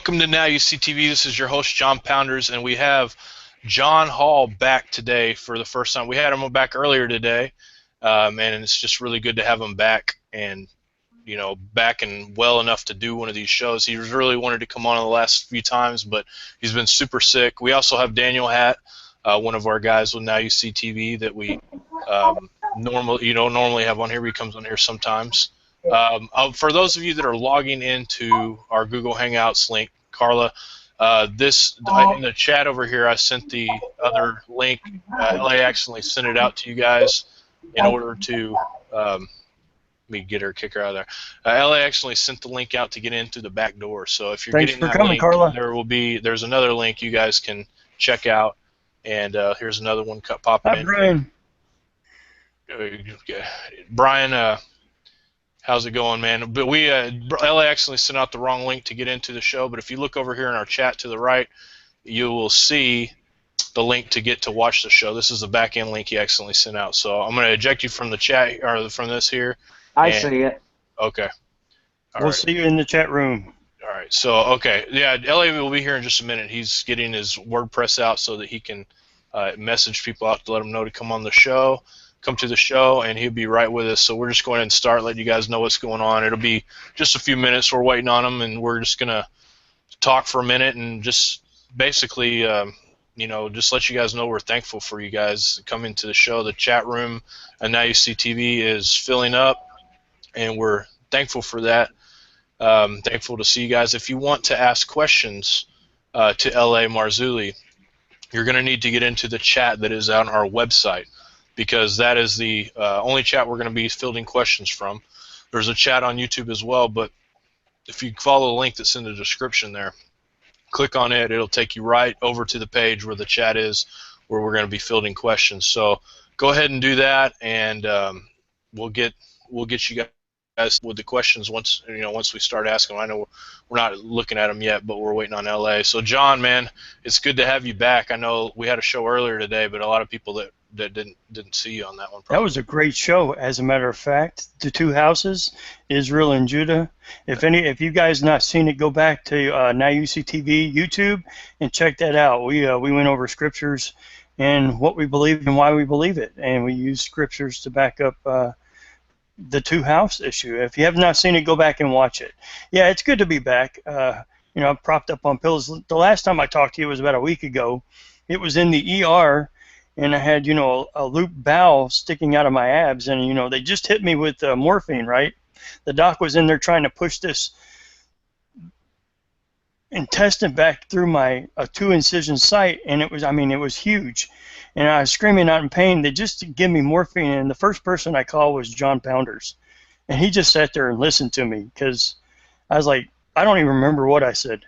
Welcome to Now You See TV. This is your host, John Pounders, and we have John Hall back today for the first time. We had him back earlier today, and it's just really good to have him back and, you know, back and well enough to do one of these shows. He really wanted to come on the last few times, but he's been super sick. We also have Daniel Hatt, one of our guys with Now You See TV that we normally have on here. He comes on here sometimes. For those of you that are logging into our Google Hangouts link, Carla, in the chat over here, I sent the other link. LA accidentally sent it out to you guys in order to let me get her, kick her out of there. LA actually sent the link out to get in through the back door. So if you're getting that link, Carla. There's another link you guys can check out. And here's another one popping in. Brian. Brian, how's it going, man? But LA actually sent out the wrong link to get into the show, but if you look over here in our chat to the right, you will see the link to get to watch the show. This is the back end link he accidentally sent out. So I'm going to eject you from the chat, or from this here. I see it. Okay. We'll see you in the chat room. All right. So, okay. Yeah, LA will be here in just a minute. He's getting his WordPress out so that he can message people out to let them know to come on the show. Come to the show, and he'll be right with us. So we're just going to start, letting you guys know what's going on. It'll be just a few minutes. We're waiting on him, and we're just going to talk for a minute and just basically, just let you guys know we're thankful for you guys coming to the show. The chat room and Now You See TV is filling up, and we're thankful for that. Thankful to see you guys. If you want to ask questions to L.A. Marzulli, you're going to need to get into the chat that is on our website, because that is the only chat we're going to be fielding questions from. There's a chat on YouTube as well, but if you follow the link that's in the description there, click on it, it'll take you right over to the page where the chat is, where we're going to be fielding questions. So go ahead and do that, and we'll get you guys with the questions once we start asking them. I know we're not looking at them yet, but we're waiting on LA. So John, man, it's good to have you back. I know we had a show earlier today, but a lot of people that didn't see you on that one. That was a great show, as a matter of fact. The two houses, Israel and Judah. If you guys not seen it, go back to Now You See TV YouTube and check that out. We went over scriptures and what we believe and why we believe it, and we used scriptures to back up the two house issue. If you have not seen it, go back and watch it. Yeah, it's good to be back. I'm propped up on pillows. The last time I talked to you was about a week ago. It was in the ER. And I had, a loop valve sticking out of my abs, and, they just hit me with morphine, right? The doc was in there trying to push this intestine back through my 2-incision site, and it was huge. And I was screaming out in pain. They just give me morphine, and the first person I called was John Pounders. And he just sat there and listened to me, because I was like, I don't even remember what I said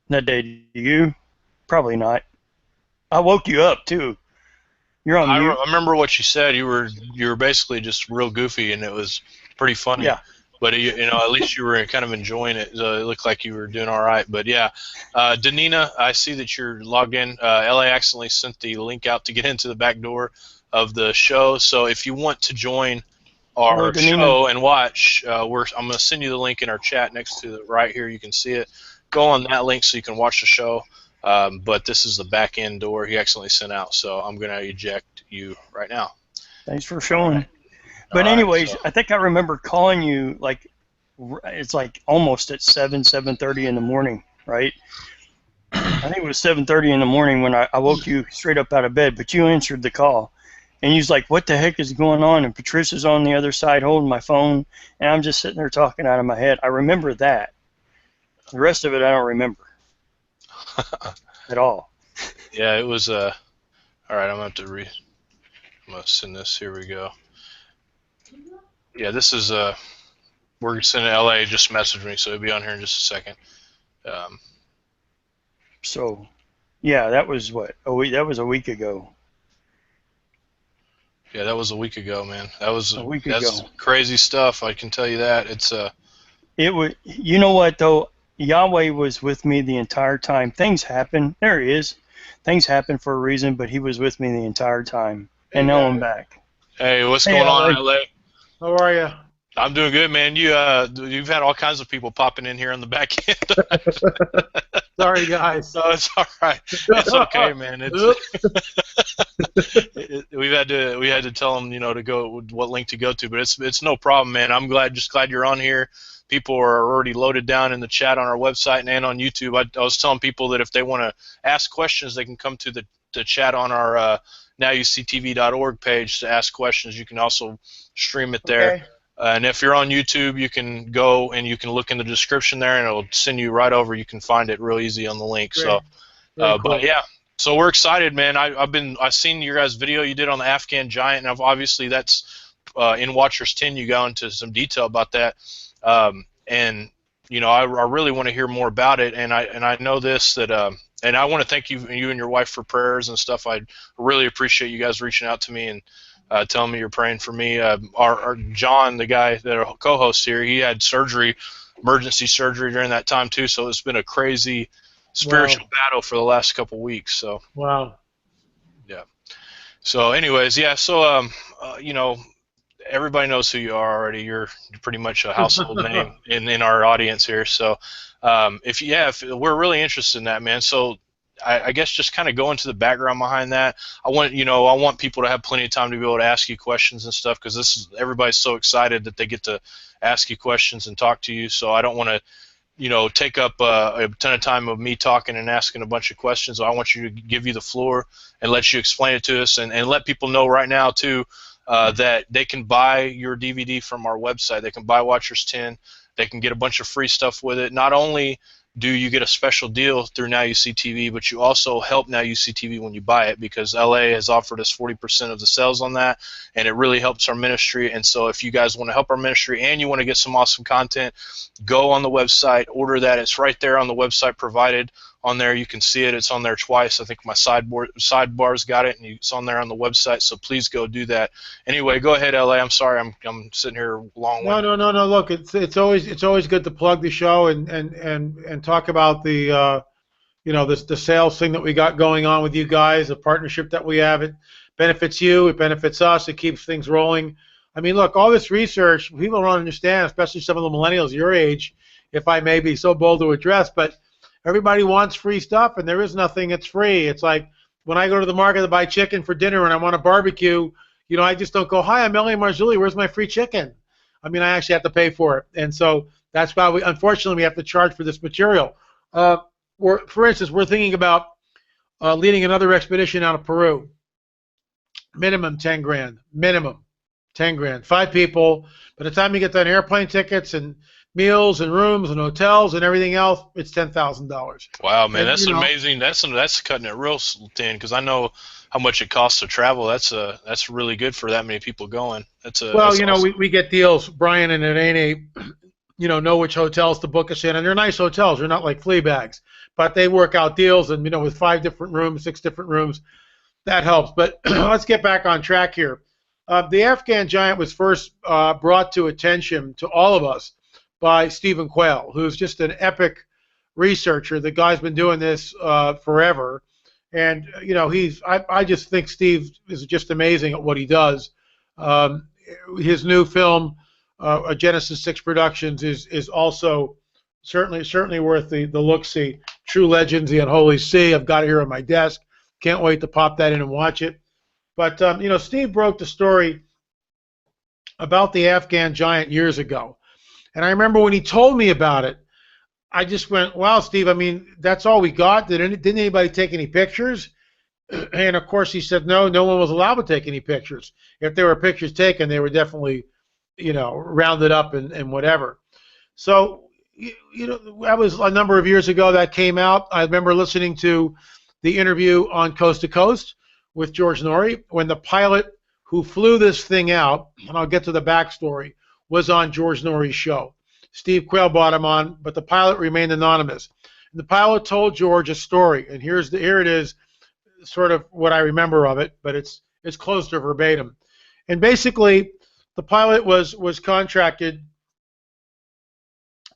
that day. Do you? Probably not. I woke you up, too. You're on mute. I remember what you said. You were basically just real goofy, and it was pretty funny. Yeah. But at least you were kind of enjoying it. It looked like you were doing all right. But yeah, Danina, I see that you're logged in. LA accidentally sent the link out to get into the back door of the show. So if you want to join our show and watch, I'm going to send you the link in our chat next to the right here. You can see it. Go on that link so you can watch the show. But this is the back end door he accidentally sent out, so I'm going to eject you right now. Thanks for showing. But anyways, I think I remember calling you, it's almost at 7:30 in the morning, right? I think it was 7:30 in the morning when I woke you straight up out of bed, but you answered the call. And you was like, what the heck is going on? And Patricia's on the other side holding my phone, and I'm just sitting there talking out of my head. I remember that. The rest of it I don't remember. At all. Yeah, it was all right, I'm going to send this. Here we go. Yeah, this is we're sending LA just messaged me, so it'll be on here in just a second. So yeah, that was what? That was a week ago. Yeah, that was a week ago, man. That was a week ago. That's crazy stuff, I can tell you that. It was, you know what though? Yahweh was with me the entire time. Things happen. There he is. Things happen for a reason, but he was with me the entire time. And now I'm back. Hey, what's going on, LA? How are you? I'm doing good, man. You've had all kinds of people popping in here on the back end. Sorry, guys. No, it's all right. It's okay, man. We had to tell them, to go what link to go to, but it's no problem, man. I'm just glad you're on here. People are already loaded down in the chat on our website and on YouTube. I was telling people that if they want to ask questions, they can come to the chat on our NowYouSeeTV.org page to ask questions. You can also stream it there. Okay. And if you're on YouTube, you can go and you can look in the description there, and it'll send you right over. You can find it real easy on the link. Great. So, Cool. but yeah, so we're excited, man. I've seen your guys' video you did on the Afghan Giant, and obviously that's in Watchers 10. You go into some detail about that, and I really want to hear more about it. And I know this that. And I want to thank you and your wife for prayers and stuff. I really appreciate you guys reaching out to me and telling me you're praying for me. Our John, the guy that our co-host here, he had emergency surgery during that time too. So it's been a crazy spiritual battle for the last couple weeks. So Wow. yeah. So anyways, yeah. So everybody knows who you are already. You're pretty much a household name in our audience here. So if we're really interested in that, man. So I guess just kind of go into the background behind that. I want people to have plenty of time to be able to ask you questions and stuff, because everybody's so excited that they get to ask you questions and talk to you. So I don't want to take up a ton of time of me talking and asking a bunch of questions. So I want you to give you the floor and let you explain it to us, and let people know right now too that they can buy your DVD from our website. They can buy Watchers 10. They can get a bunch of free stuff with it. Not only do you get a special deal through Now You See TV, but you also help Now You See TV when you buy it, because LA has offered us 40% of the sales on that, and it really helps our ministry. And so if you guys want to help our ministry and you want to get some awesome content, go on the website, order that. It's right there on the website provided. On there, you can see it. It's on there twice. I think my sidebar's got it, and it's on there on the website. So please go do that. Anyway, go ahead, LA. I'm sorry, I'm sitting here long. No. Look, it's always good to plug the show and talk about the the sales thing that we got going on with you guys, the partnership that we have. It benefits you. It benefits us. It keeps things rolling. I mean, look, all this research, people don't understand, especially some of the millennials your age, if I may be so bold to address, but everybody wants free stuff, and there is nothing that's free. It's like when I go to the market to buy chicken for dinner and I want a barbecue, I just don't go, "Hi, I'm Ellie Marzulli. Where's my free chicken?" I mean, I actually have to pay for it, and so that's why unfortunately, we have to charge for this material. For instance, we're thinking about leading another expedition out of Peru. Minimum 10 grand. Minimum 10 grand. 5 people. By the time you get done airplane tickets and meals and rooms and hotels and everything else, it's $10,000. Wow, man, that's amazing. That's cutting it real thin, because I know how much it costs to travel. That's really good for that many people going. That's awesome. we get deals. Brian and Irene, know which hotels to book us in, and they're nice hotels. They're not like flea bags, but they work out deals, and with 5 different rooms, 6 different rooms, that helps. But let's get back on track here. The Afghan Giant was first brought to attention to all of us by Stephen Quayle, who's just an epic researcher. The guy's been doing this forever, and I just think Steve is just amazing at what he does. His new film, Genesis 6 Productions, is also certainly worth the look-see. True Legends, The Unholy Sea. I've got it here on my desk. Can't wait to pop that in and watch it. But Steve broke the story about the Afghan Giant years ago. And I remember when he told me about it, I just went, "Wow, Steve, I mean, that's all we got? Didn't anybody take any pictures?" And, of course, he said, no one was allowed to take any pictures. If there were pictures taken, they were definitely, rounded up and whatever. So, that was a number of years ago that came out. I remember listening to the interview on Coast to Coast with George Norrie when the pilot who flew this thing out, and I'll get to the backstory, was on George Norrie's show. Steve Quayle brought him on, but the pilot remained anonymous. And the pilot told George a story, and here it is, sort of what I remember of it, but it's close to verbatim. And basically, the pilot was contracted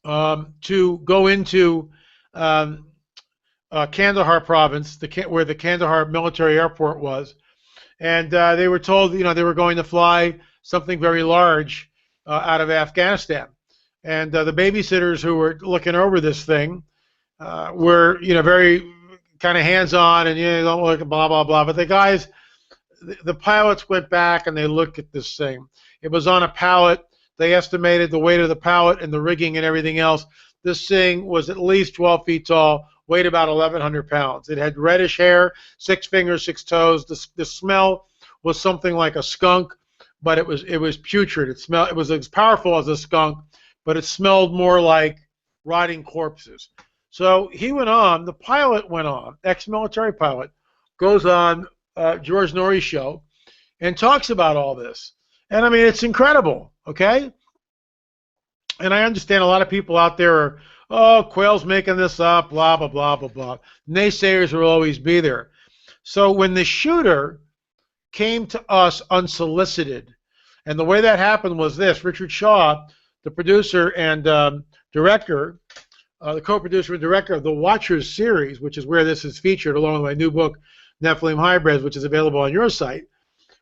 to go into Kandahar province, where the Kandahar military airport was, and they were told, they were going to fly something very large out of Afghanistan. And the babysitters who were looking over this thing were, very kind of hands-on and, don't look at blah, blah, blah. But the guys, the pilots went back and they looked at this thing. It was on a pallet. They estimated the weight of the pallet and the rigging and everything else. This thing was at least 12 feet tall, weighed about 1,100 pounds. It had reddish hair, 6 fingers, 6 toes. The smell was something like a skunk, but it was putrid. It was as powerful as a skunk, but it smelled more like rotting corpses. So he went on, the pilot went on, ex-military pilot, goes on George Norrie's show and talks about all this. And I mean, it's incredible, okay? And I understand a lot of people out there are, oh, Quayle's making this up, blah, blah, blah, blah, blah. Naysayers will always be there. So when the shooter came to us unsolicited, and the way that happened was this: Richard Shaw, the producer and director, the co-producer and director of the Watchers series, which is where this is featured, along with my new book, Nephilim Hybrids, which is available on your site,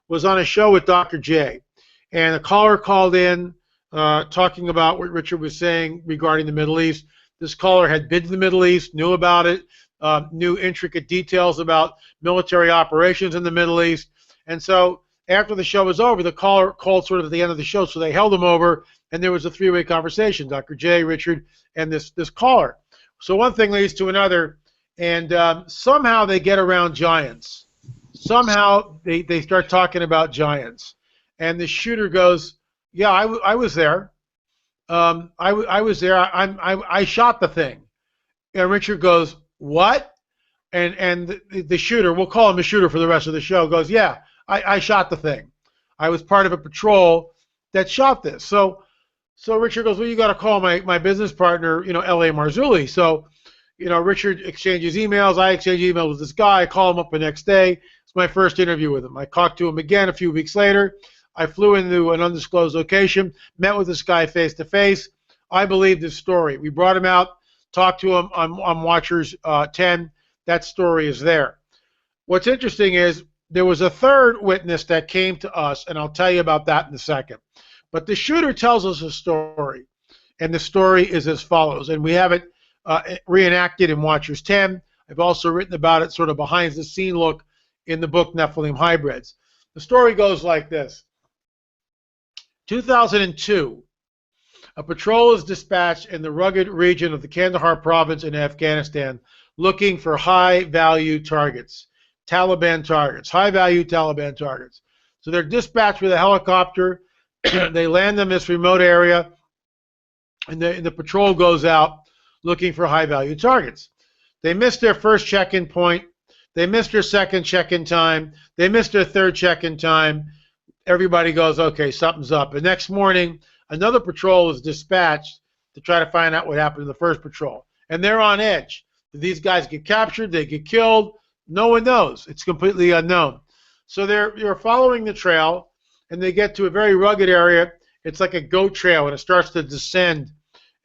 was on a show with Dr. J. And a caller called in talking about what Richard was saying regarding the Middle East. This caller had been to the Middle East, knew about it, knew intricate details about military operations in the Middle East. And so after the show was over, the caller called sort of at the end of the show, so they held him over, and there was a three-way conversation, Dr. J, Richard, and this caller. So one thing leads to another, and somehow they get around giants. Somehow they start talking about giants. And the shooter goes, yeah, I was there. I was there. I shot the thing. And Richard goes, what? And the shooter, we'll call him a shooter for the rest of the show, goes, yeah, I shot the thing. I was part of a patrol that shot this. So Richard goes, well, you got to call my business partner, L.A. Marzulli. So, Richard exchanges emails. I exchange emails with this guy. I call him up the next day. It's my first interview with him. I talked to him again a few weeks later. I flew into an undisclosed location, met with this guy face to face. I believed his story. We brought him out, talked to him on Watchers 10. That story is there. What's interesting is there was a third witness that came to us, and I'll tell you about that in a second. But the shooter tells us a story, and the story is as follows. And we have it reenacted in Watchers 10. I've also written about it, sort of behind-the-scene look, in the book Nephilim Hybrids. The story goes like this. 2002, a patrol is dispatched in the rugged region of the Kandahar province in Afghanistan looking for high-value targets, Taliban targets, high-value Taliban targets. So they're dispatched with a helicopter. They land in this remote area, and the patrol goes out looking for high-value targets. They missed their first check-in point. They missed their second check-in time. They missed their third check-in time. Everybody goes, okay, something's up. The next morning, another patrol is dispatched to try to find out what happened to the first patrol. And they're on edge. Did these guys get captured? Did they get killed? No one knows. It's completely unknown. So they're following the trail, and they get to a very rugged area. It's like a goat trail, and it starts to descend.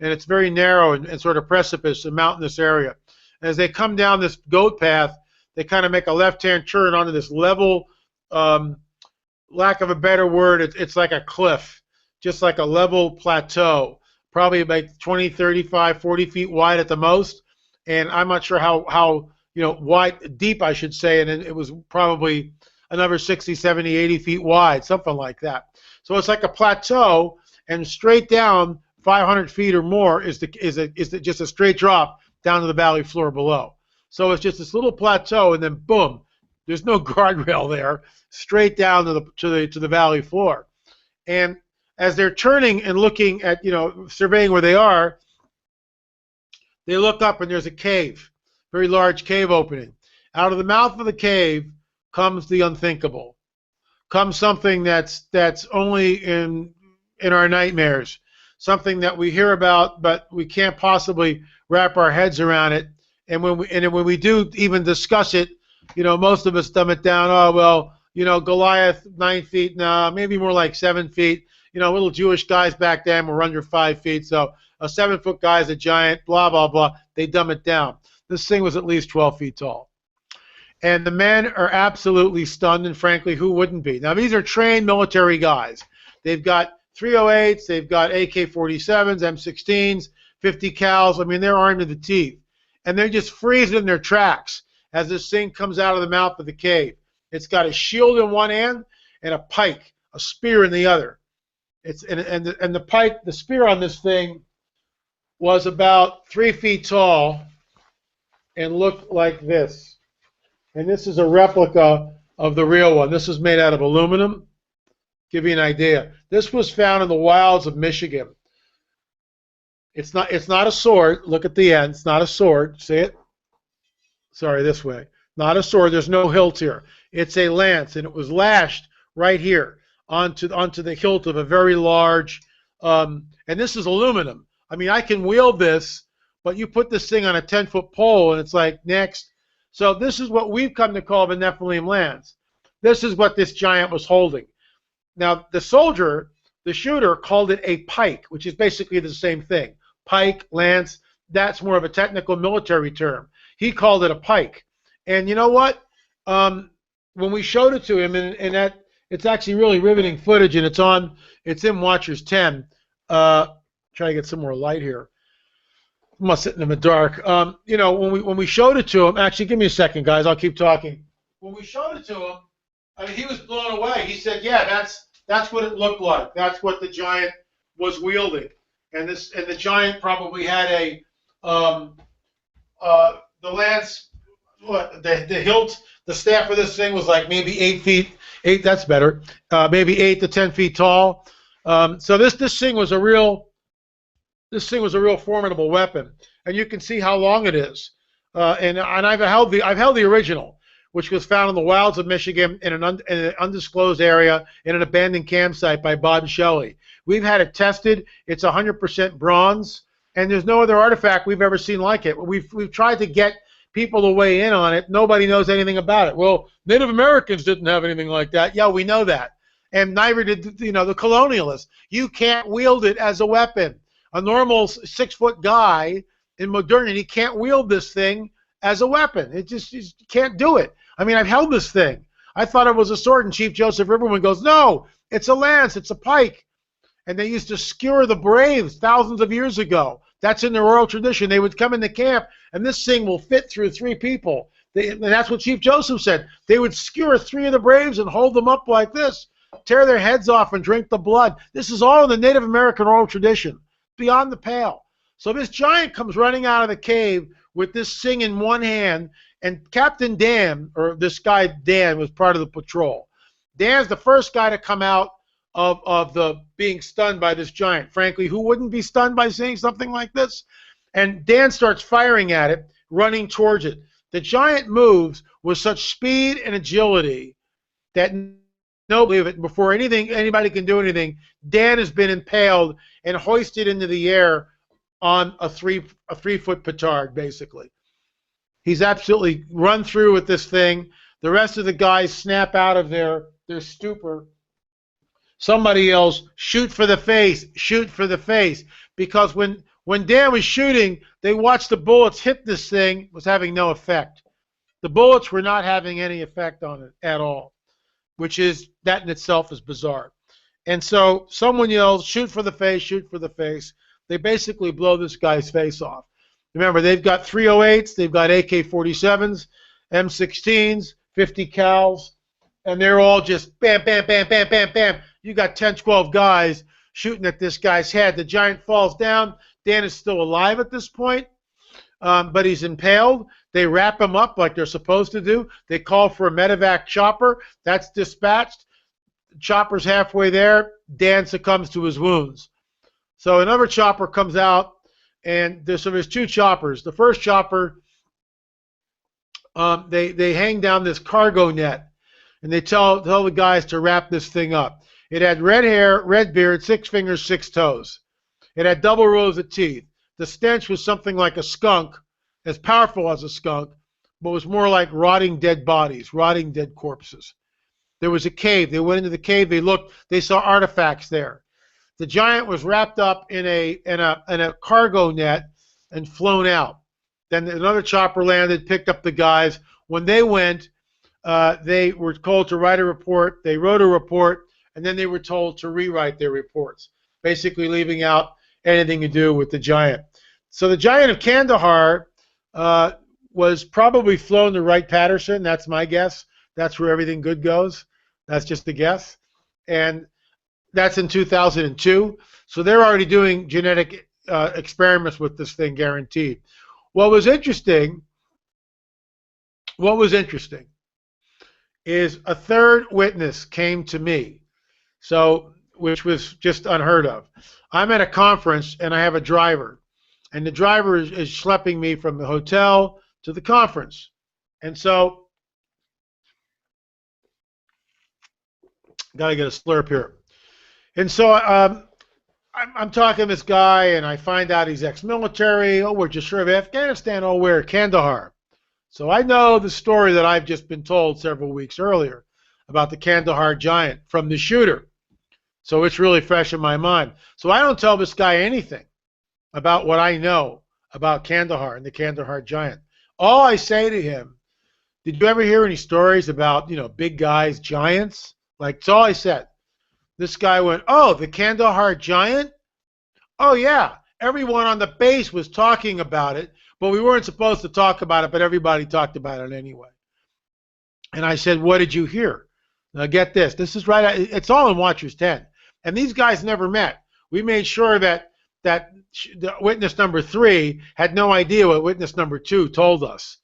And it's very narrow and sort of precipice, a mountainous area. As they come down this goat path, they kind of make a left-hand turn onto this level, lack of a better word, it's like a cliff, just like a level plateau, probably about 20, 35, 40 feet wide at the most. And I'm not sure how wide, deep I should say, and it was probably another 60, 70, 80 feet wide, something like that. So it's like a plateau, and straight down 500 feet or more is just a straight drop down to the valley floor below. So it's just this little plateau, and then boom, there's no guardrail there, straight down to the valley floor. And as they're turning and looking at, surveying where they are, they look up and there's a cave, very large cave opening. Out of the mouth of the cave comes the unthinkable, comes something that's only in our nightmares, something that we hear about but we can't possibly wrap our heads around it. And when we do even discuss it, most of us dumb it down. Oh, well, Goliath, 9 feet, no, maybe more like 7 feet. Little Jewish guys back then were under 5 feet, so a 7-foot guy is a giant, blah, blah, blah. They dumb it down. This thing was at least 12 feet tall. And the men are absolutely stunned, and frankly, who wouldn't be? Now, these are trained military guys. They've got 308s, they've got AK-47s, M16s, 50 cals. I mean, they're armed to the teeth. And they're just freezing in their tracks as this thing comes out of the mouth of the cave. It's got a shield in one hand and a pike, a spear in the other. And the pike, the spear on this thing was about 3 feet tall and looked like this. And this is a replica of the real one. This is made out of aluminum. Give you an idea. This was found in the wilds of Michigan. It's not a sword. Look at the end. It's not a sword. See it? Sorry, this way. Not a sword. There's no hilt here. It's a lance, and it was lashed right here onto the hilt of a very large. And this is aluminum. I mean, I can wield this, but you put this thing on a 10-foot pole, and it's like next. So this is what we've come to call the Nephilim lance. This is what this giant was holding. Now, the soldier, the shooter, called it a pike, which is basically the same thing. Pike, lance, that's more of a technical military term. He called it a pike. And you know what? When we showed it to him, and that it's actually really riveting footage, and it's in Watchers 10. Try to get some more light here. I'm not sitting in the dark. You know, when we showed it to him, actually, give me a second, guys. I'll keep talking. When we showed it to him, I mean, he was blown away. He said, "Yeah, that's what it looked like. That's what the giant was wielding." And the giant probably had the lance, the hilt, the staff of this thing was like maybe 8 feet. That's better. Maybe 8 to 10 feet tall. So this thing was a real formidable weapon, and you can see how long it is. And I've held the original, which was found in the wilds of Michigan in an undisclosed area in an abandoned campsite by Bob Shelley. We've had it tested. It's 100% bronze, and there's no other artifact we've ever seen like it. We've tried to get people to weigh in on it. Nobody knows anything about it. Well, Native Americans didn't have anything like that. Yeah, we know that. And neither did the colonialists. You can't wield it as a weapon. A normal 6-foot guy in modernity can't wield this thing as a weapon. It just can't do it. I mean, I've held this thing. I thought it was a sword, and Chief Joseph Riverman goes, "No, it's a lance. It's a pike." And they used to skewer the braves thousands of years ago. That's in their oral tradition. They would come into camp, and this thing will fit through 3 people. And that's what Chief Joseph said. They would skewer 3 of the braves and hold them up like this, tear their heads off and drink the blood. This is all in the Native American oral tradition, beyond the pale. So this giant comes running out of the cave with this thing in one hand, and Captain Dan, or this guy Dan, was part of the patrol. Dan's the first guy to come out of the being stunned by this giant. Frankly, who wouldn't be stunned by seeing something like this? And Dan starts firing at it, running towards it. The giant moves with such speed and agility that nobody of it, before anybody can do anything, Dan has been impaled and hoisted into the air on a 3-foot petard, basically. He's absolutely run through with this thing. The rest of the guys snap out of their stupor. Somebody yells, "Shoot for the face, shoot for the face." Because when Dan was shooting, they watched the bullets hit this thing. It was having no effect. The bullets were not having any effect on it at all, which is, that in itself is bizarre. And so someone yells, "Shoot for the face, shoot for the face." They basically blow this guy's face off. Remember, they've got 308s, they've got AK-47s, M16s, 50 cals, and they're all just bam, bam, bam, bam, bam, bam. You got 10, 12 guys shooting at this guy's head. The giant falls down. Dan is still alive at this point, but he's impaled. They wrap him up like they're supposed to do. They call for a medevac chopper. That's dispatched. Chopper's halfway there. Dan succumbs to his wounds. So another chopper comes out, and there's 2 choppers. The first chopper, they hang down this cargo net, and they tell the guys to wrap this thing up. It had red hair, red beard, 6 fingers, 6 toes. It had double rows of teeth. The stench was something like a skunk, as powerful as a skunk, but was more like rotting dead bodies, rotting dead corpses. There was a cave. They went into the cave. They looked. They saw artifacts there. The giant was wrapped up in a cargo net and flown out. Then another chopper landed, picked up the guys. When they went, they were told to write a report. They wrote a report, and then they were told to rewrite their reports, basically leaving out anything to do with the giant. So the giant of Kandahar was probably flown to Wright-Patterson. That's my guess. That's where everything good goes. That's just a guess. And that's in 2002. So they're already doing genetic experiments with this thing, guaranteed. What was interesting is a third witness came to me, so which was just unheard of. I'm at a conference and I have a driver, and the driver is schlepping me from the hotel to the conference. And so, gotta get a slurp here. And so I'm talking to this guy, and I find out he's ex-military. Oh, we're just sure of Afghanistan. Oh, where? Kandahar. So I know the story that I've just been told several weeks earlier about the Kandahar Giant from the shooter. So it's really fresh in my mind. So I don't tell this guy anything about what I know about Kandahar and the Kandahar Giant. All I say to him, did you ever hear any stories about, big guys, giants? Like, that's all I said. This guy went, oh, the Kandahar Giant? Oh, yeah. Everyone on the base was talking about it, but we weren't supposed to talk about it, but everybody talked about it anyway. And I said, what did you hear? Now, get this. This is right. It's all in Watchers 10. And these guys never met. We made sure that the witness number 3 had no idea what witness number 2 told us.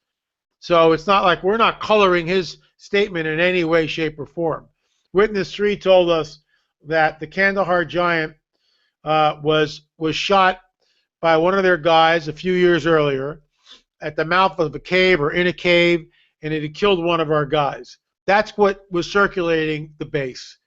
So it's not like we're not coloring his statement in any way, shape, or form. Witness 3 told us that the Kandahar Giant was shot by one of their guys a few years earlier at the mouth of a cave or in a cave, and it had killed one of our guys. That's what was circulating the base.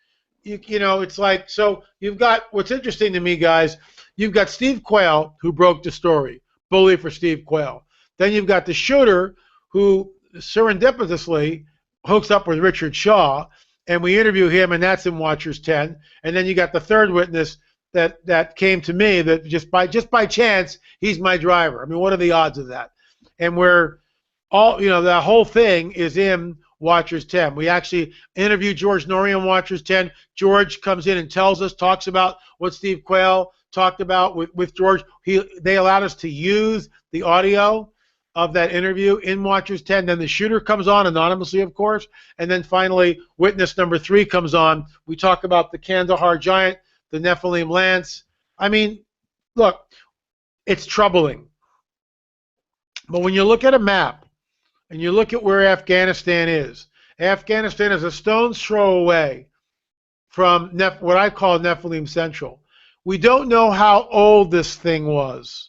It's like, so you've got, what's interesting to me, guys, you've got Steve Quayle, who broke the story, bully for Steve Quayle. Then you've got the shooter, who serendipitously hooks up with Richard Shaw, and we interview him, and that's in Watchers 10. And then you got the third witness that came to me that just by chance, he's my driver. I mean, what are the odds of that? And we're all, the whole thing is in Watchers 10. We actually interviewed George Norrie on Watchers 10. George comes in and tells us, talks about what Steve Quayle talked about with George. They allowed us to use the audio of that interview in Watchers 10. Then the shooter comes on anonymously, of course. And then finally, witness number 3 comes on. We talk about the Kandahar Giant, the Nephilim Lance. I mean, look, it's troubling. But when you look at a map and you look at where Afghanistan is a stone's throw away from what I call Nephilim Central. We don't know how old this thing was.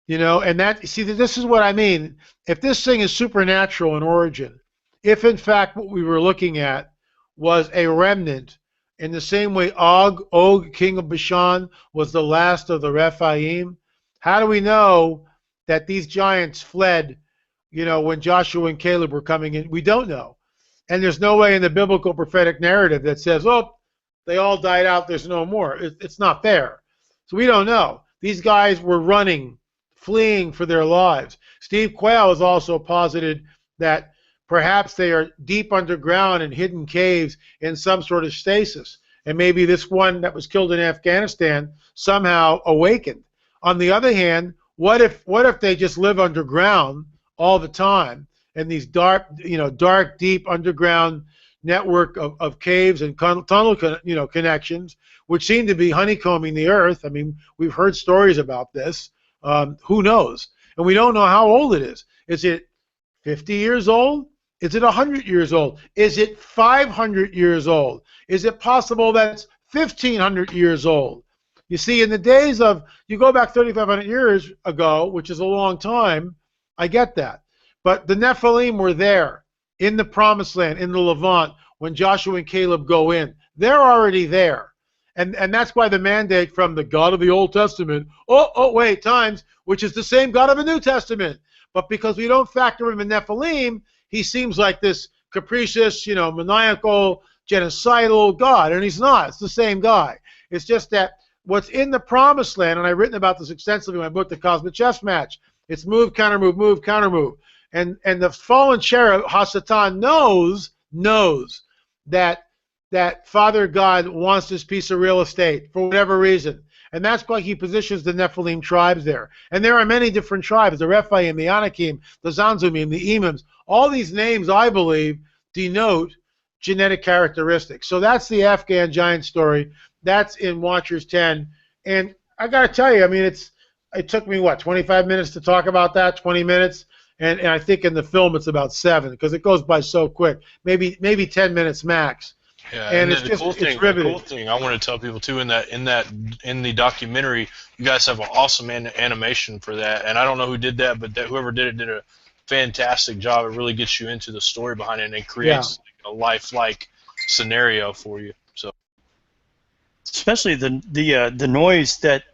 And this is what I mean. If this thing is supernatural in origin, if in fact what we were looking at was a remnant, in the same way Og, king of Bashan, was the last of the Rephaim, how do we know that these giants fled, when Joshua and Caleb were coming in? We don't know. And there's no way in the biblical prophetic narrative that says, oh, they all died out, there's no more. It's not there. So we don't know. These guys were running, fleeing for their lives. Steve Quayle has also posited that perhaps they are deep underground in hidden caves in some sort of stasis. And maybe this one that was killed in Afghanistan somehow awakened. On the other hand, what if they just live underground all the time in these dark, deep underground network of caves and tunnel, connections, which seem to be honeycombing the earth? I mean, we've heard stories about this. Who knows? And we don't know how old it is. Is it 50 years old? Is it 100 years old? Is it 500 years old? Is it possible that it's 1,500 years old? You see, in the days of, you go back 3,500 years ago, which is a long time, I get that. But the Nephilim were there in the Promised Land, in the Levant, when Joshua and Caleb go in. They're already there. And that's why the mandate from the God of the Old Testament, times, which is the same God of the New Testament. But because we don't factor in the Nephilim, he seems like this capricious, maniacal, genocidal God. And he's not. It's the same guy. It's just that what's in the Promised Land, and I've written about this extensively in my book, The Cosmic Chess Match, it's move, counter move. And the fallen cherub, Hasatan, knows that that Father God wants this piece of real estate for whatever reason. And that's why he positions the Nephilim tribes there. And there are many different tribes, the Rephaim, the Anakim, the Zanzumim, the Emims. All these names, I believe, denote genetic characteristics. So that's the Afghan giant story. That's in Watchers 10. And I got to tell you, I mean, it took me, what, 25 minutes to talk about that, 20 minutes? And I think in the film it's about 7 because it goes by so quick, maybe 10 minutes max. Yeah, and it's the just cool thing, it's riveting. The cool thing I want to tell people too in the documentary, you guys have an awesome animation for that, and I don't know who did that, but whoever did it did a fantastic job. It really gets you into the story behind it, and it creates a lifelike scenario for you. So, especially the noise that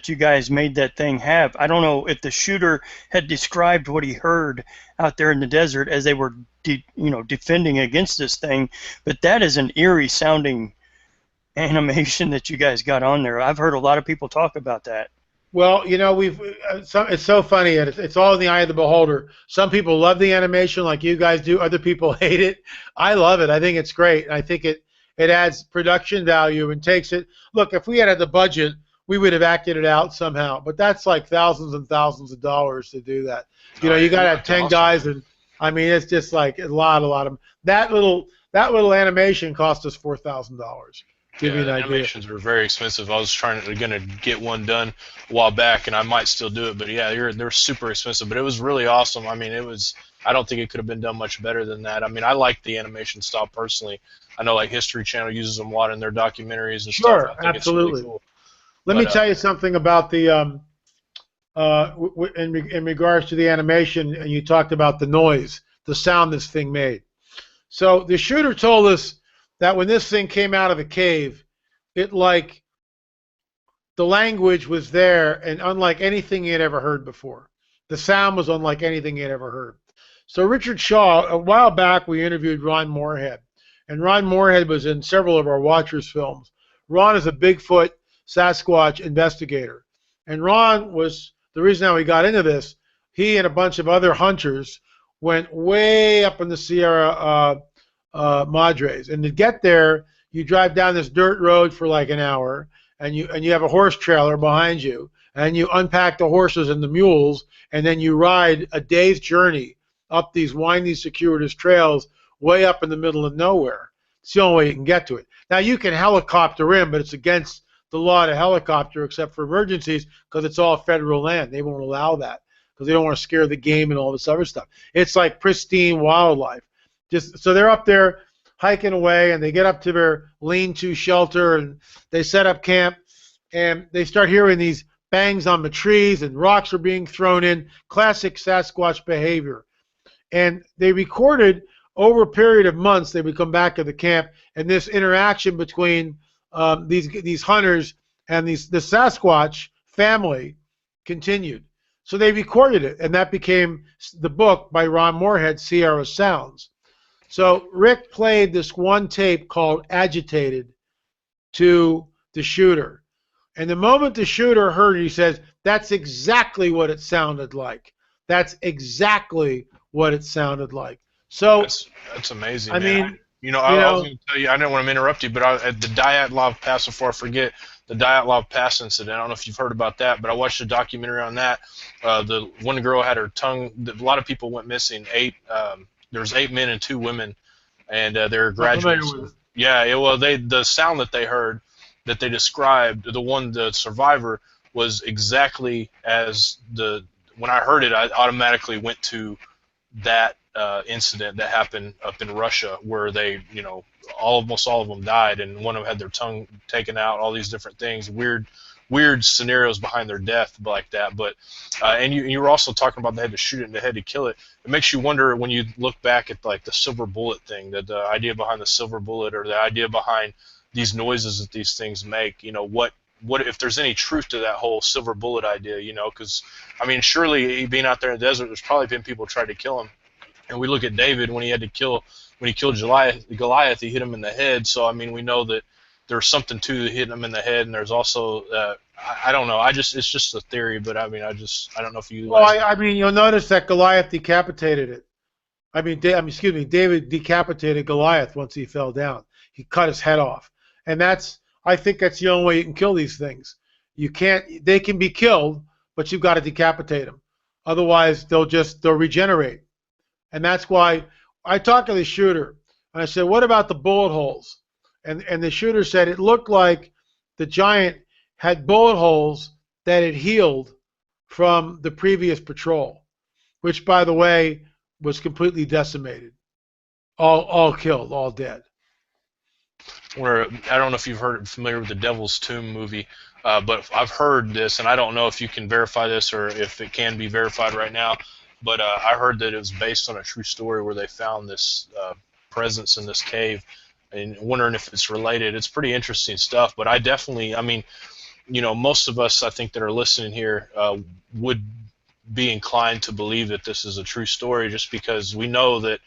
you guys made that thing have. I don't know if the shooter had described what he heard out there in the desert as they were defending against this thing, but that is an eerie sounding animation that you guys got on there. I've heard a lot of people talk about that. Well, it's so funny, and it's all in the eye of the beholder. Some people love the animation like you guys do. Other people hate it. I love it. I think it's great. I think it adds production value and takes it. Look, if we had the budget, we would have acted it out somehow. But that's like thousands and thousands of dollars to do that. You got to have 10 guys, and I mean, it's just like a lot of that little animation cost us $4,000. Give you an idea. Animations are very expensive. I was gonna get one done a while back, and I might still do it. But yeah, they're super expensive. But it was really awesome. I mean, I don't think it could have been done much better than that. I mean, I like the animation style personally. I know like History Channel uses them a lot in their documentaries and stuff. Sure, I think absolutely. It's really cool. Let me tell you something about the in regards to the animation, and you talked about the noise, the sound this thing made. So the shooter told us that when this thing came out of the cave, the language was there and unlike anything he had ever heard before. The sound was unlike anything he had ever heard. So Richard Shaw, a while back, we interviewed Ron Moorhead, and Ron Moorhead was in several of our Watchers films. Ron is a Bigfoot Sasquatch investigator, and Ron was the reason how he got into this. He and a bunch of other hunters went way up in the Sierra Madres, and to get there, you drive down this dirt road for like an hour, and you have a horse trailer behind you, and you unpack the horses and the mules, and then you ride a day's journey up these windy, circuitous trails way up in the middle of nowhere. It's the only way you can get to it. Now you can helicopter in, but it's against the law to helicopter except for emergencies because it's all federal land. They won't allow that because they don't want to scare the game and all this other stuff. It's like pristine wildlife. So they're up there hiking away, and they get up to their lean-to shelter, and they set up camp, and they start hearing these bangs on the trees, and rocks are being thrown in, classic Sasquatch behavior. And they recorded over a period of months, they would come back to the camp, and this interaction between these hunters and the Sasquatch family continued. So they recorded it, and that became the book by Ron Moorhead, Sierra Sounds. So Rick played this one tape called Agitated to the shooter. And the moment the shooter heard it, he says, that's exactly what it sounded like. That's exactly what it sounded like. So that's amazing, I man. mean, I was going to tell you, I didn't want to interrupt you, but at the Dyatlov Pass, before I forget, the Dyatlov Pass incident, I don't know if you've heard about that, but I watched a documentary on that. The one girl had her tongue, a lot of people went missing. There was 8 men and 2 women, and they were graduates. Yeah, the sound that they heard, that they described, the survivor, was exactly as when I heard it, I automatically went to that incident that happened up in Russia, where they, almost all of them died, and one of them had their tongue taken out, all these different things, weird scenarios behind their death like that. But and you were also talking about they had to shoot it in the head to kill it. It makes you wonder when you look back at like the silver bullet thing, that the idea behind the silver bullet, or the idea behind these noises that these things make. What if there's any truth to that whole silver bullet idea? Because I mean, surely being out there in the desert, there's probably been people trying to kill him. And we look at David when he killed Goliath, he hit him in the head. So I mean, we know that there's something to hitting him in the head, and there's also I don't know. It's just a theory, but I mean, I don't know if you. Well, I mean, you'll notice that Goliath decapitated it. David decapitated Goliath once he fell down. He cut his head off. And I think that's the only way you can kill these things. They can be killed, but you've got to decapitate them. Otherwise, they'll regenerate. And that's why I talked to the shooter, and I said, what about the bullet holes? And the shooter said it looked like the giant had bullet holes that had healed from the previous patrol, which, by the way, was completely decimated. All killed, all dead. Where I don't know if you've familiar with the Devil's Tomb movie, but I've heard this, and I don't know if you can verify this or if it can be verified right now, but I heard that it was based on a true story where they found this presence in this cave, and wondering if it's related. It's pretty interesting stuff, but I mean, most of us, I think, that are listening here would be inclined to believe that this is a true story, just because we know that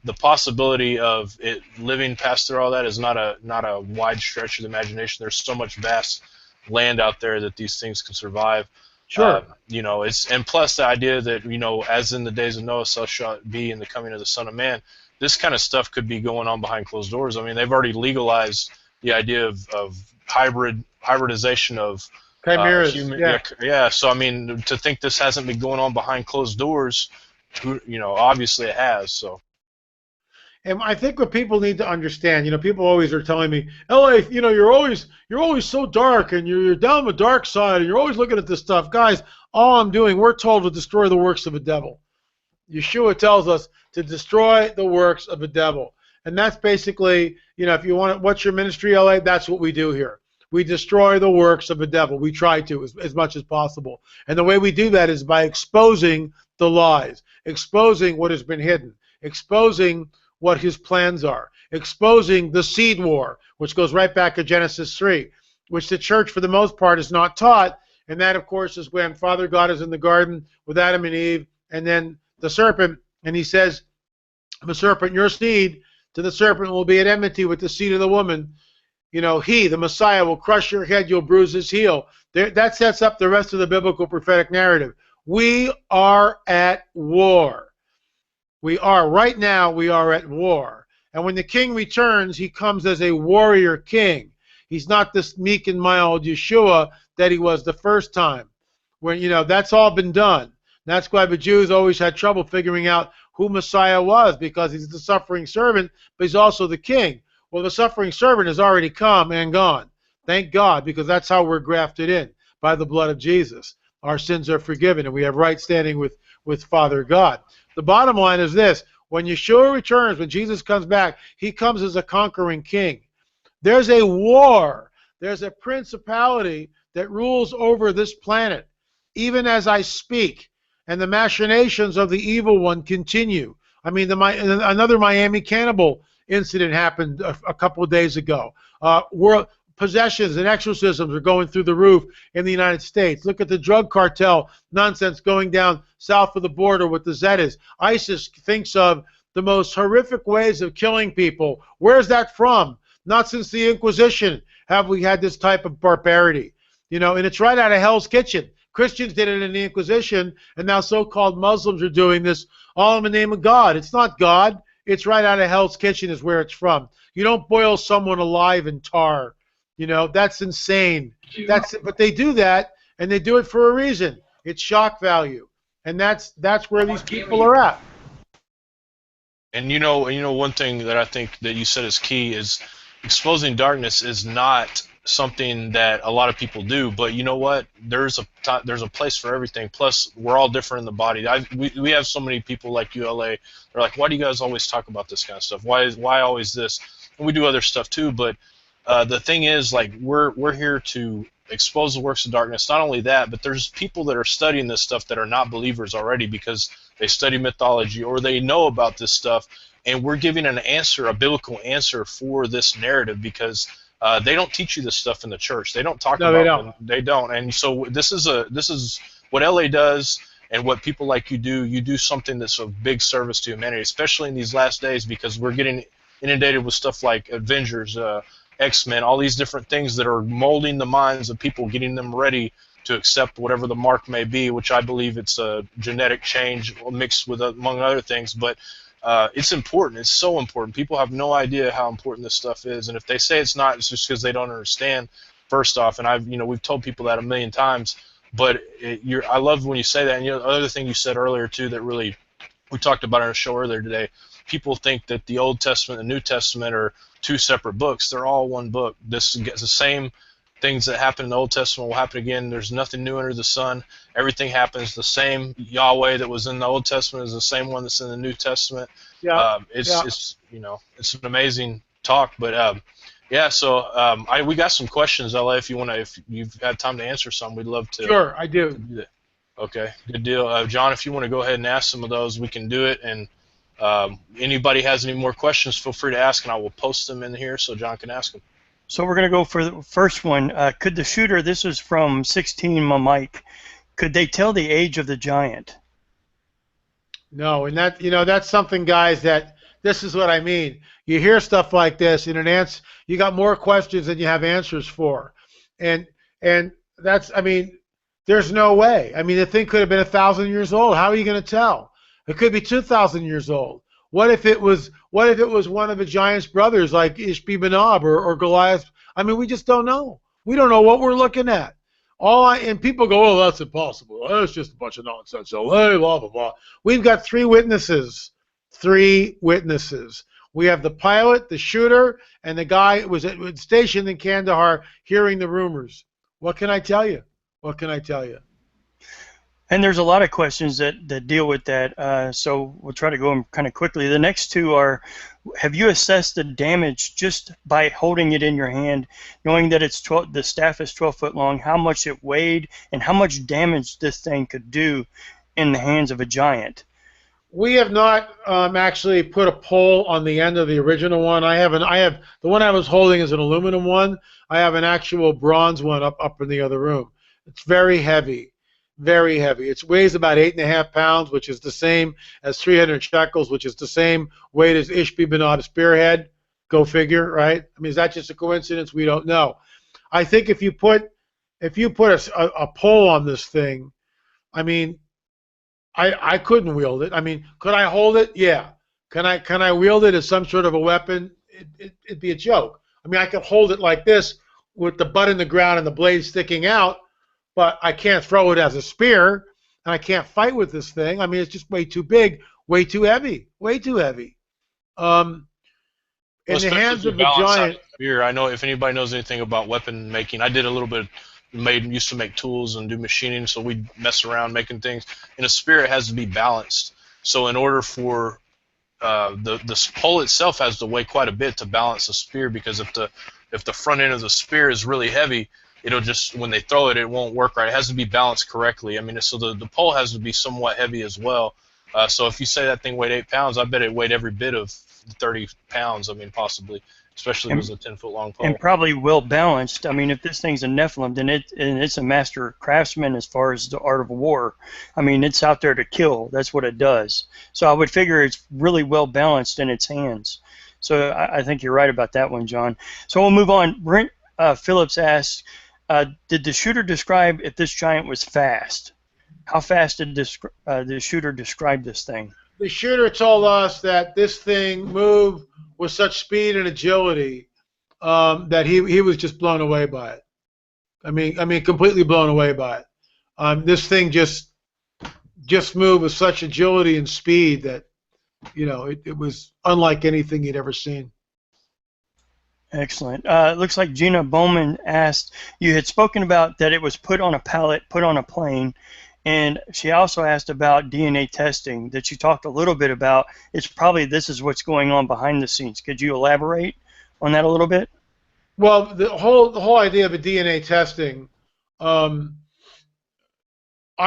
the possibility of it living past through all that is not a wide stretch of the imagination. There's so much vast land out there that these things can survive. Sure. And plus the idea that, as in the days of Noah, so shall it be in the coming of the Son of Man. This kind of stuff could be going on behind closed doors. I mean, they've already legalized the idea of hybridization of chimeras. Yeah. So I mean, to think this hasn't been going on behind closed doors, obviously it has. So. And I think what people need to understand, people always are telling me, LA, you're always so dark, and you're down the dark side, and you're always looking at this stuff. Guys, all I'm doing, we're told to destroy the works of the devil. Yeshua tells us to destroy the works of the devil. And that's basically, if you want, what's your ministry, LA? That's what we do here. We destroy the works of the devil. We try to as much as possible. And the way we do that is by exposing the lies, exposing what has been hidden, exposing what his plans are, exposing the seed war, which goes right back to Genesis 3, which the church, for the most part, is not taught. And that, of course, is when Father God is in the garden with Adam and Eve, and then the serpent, and he says, the serpent, your seed, to the serpent will be at enmity with the seed of the woman. He, the Messiah, will crush your head, you'll bruise his heel. That sets up the rest of the biblical prophetic narrative. We are at war. We are, right now, we are at war. And when the king returns, he comes as a warrior king. He's not this meek and mild Yeshua that he was the first time. When, that's all been done. That's why the Jews always had trouble figuring out who Messiah was, because he's the suffering servant, but he's also the king. Well, the suffering servant has already come and gone. Thank God, because that's how we're grafted in, by the blood of Jesus. Our sins are forgiven, and we have right standing with Father God. The bottom line is this. When Yeshua returns, when Jesus comes back, he comes as a conquering king. There's a war. There's a principality that rules over this planet, even as I speak. And the machinations of the evil one continue. I mean, another Miami cannibal incident happened a couple of days ago. World possessions and exorcisms are going through the roof in the United States. Look at the drug cartel nonsense going down south of the border with the Zetas. ISIS thinks of the most horrific ways of killing people. Where's that from? Not since the Inquisition have we had this type of barbarity. And it's right out of Hell's Kitchen. Christians did it in the Inquisition, and now so-called Muslims are doing this all in the name of God. It's not God. It's right out of Hell's Kitchen is where it's from. You don't boil someone alive in tar. That's insane. But they do that, and they do it for a reason. It's shock value, and that's where these people are at. And one thing that I think that you said is key is exposing darkness is not something that a lot of people do, but you know what? There's a place for everything. Plus, we're all different in the body. We have so many people like ULA. They're like, why do you guys always talk about this kind of stuff? Why always this? And we do other stuff too, but the thing is, like, we're here to expose the works of darkness. Not only that, but there's people that are studying this stuff that are not believers already because they study mythology or they know about this stuff, and we're giving an answer, a biblical answer for this narrative, because they don't teach you this stuff in the church. They don't talk about it. They don't. And so this is what LA does, and what people like you do. You do something that's of big service to humanity, especially in these last days, because we're getting inundated with stuff like Avengers, X-Men, all these different things that are molding the minds of people, getting them ready to accept whatever the mark may be, which I believe it's a genetic change mixed with, among other things. But it's important. It's so important. People have no idea how important this stuff is, and if they say it's not, it's just because they don't understand. First off, and we've told people that a million times. But I love when you say that. And the other thing you said earlier too that really we talked about on a show earlier today. People think that the Old Testament and the New Testament are two separate books. They're all one book. This is the same things that happen in the Old Testament will happen again. There's nothing new under the sun. Everything happens the same. Yahweh that was in the Old Testament is the same one that's in the New Testament. Yeah. It's it's an amazing talk. But yeah, so we got some questions, LA. If you've had time to answer some, we'd love to. Sure, I do. To do that. Okay, good deal. John, if you want to go ahead and ask some of those, we can do it. And anybody has any more questions, feel free to ask, and I will post them in here so John can ask them. So we're going to go for the first one. Could the shooter, this is from 16 Mike, could they tell the age of the giant? No, and that's something, guys, that this is what I mean. You hear stuff like this, and you got more questions than you have answers for. And that's, there's no way. The thing could have been 1,000 years old. How are you going to tell? It could be 2,000 years old. What if it was one of the giant's brothers, like Ishbi-Benob or Goliath? We just don't know. We don't know what we're looking at. And people go, oh, that's impossible. Oh, it's just a bunch of nonsense. So, hey, blah, blah, blah. We've got 3 witnesses. 3 witnesses. We have the pilot, the shooter, and the guy who was stationed in Kandahar hearing the rumors. What can I tell you? What can I tell you? And there's a lot of questions that deal with that, so we'll try to go them kind of quickly. The next 2 are, have you assessed the damage just by holding it in your hand, knowing that the staff is 12 foot long, how much it weighed, and how much damage this thing could do in the hands of a giant? We have not actually put a pole on the end of the original one. I have the one I was holding is an aluminum one. I have an actual bronze one up in the other room. It's very heavy. Very heavy. It weighs about 8.5 pounds, which is the same as 300 shekels, which is the same weight as Ishbi-Benob spearhead. Go figure, right? Is that just a coincidence? We don't know. I think if you put a pole on this thing, I couldn't wield it. Could I hold it? Yeah. Can I wield it as some sort of a weapon? It'd be a joke. I could hold it like this with the butt in the ground and the blade sticking out. But I can't throw it as a spear, and I can't fight with this thing. It's just way too big, way too heavy, way too heavy. In the hands of the giant. Spear, I know if anybody knows anything about weapon making, I did a little bit. Used to make tools and do machining, so we'd mess around making things. And a spear, it has to be balanced. So in order for the pole itself has to weigh quite a bit to balance a spear, because if the front end of the spear is really heavy, it'll just, when they throw it, it won't work right. It has to be balanced correctly. So the pole has to be somewhat heavy as well. So if you say that thing weighed 8 pounds, I bet it weighed every bit of 30 pounds, possibly, especially if it was a 10-foot long pole. And probably well balanced. If this thing's a Nephilim, then it's a master craftsman as far as the art of war. It's out there to kill. That's what it does. So I would figure it's really well balanced in its hands. So I think you're right about that one, John. So we'll move on. Brent Phillips asks, did the shooter describe if this giant was fast? How fast did the shooter describe this thing? The shooter told us that this thing moved with such speed and agility that he was just blown away by it. Completely blown away by it. This thing just moved with such agility and speed that, it was unlike anything he'd ever seen. Excellent. It looks like Gina Bowman asked, you had spoken about that it was put on a pallet, put on a plane, and she also asked about DNA testing that you talked a little bit about. It's probably this is what's going on behind the scenes. Could you elaborate on that a little bit? Well, the whole idea of a DNA testing, I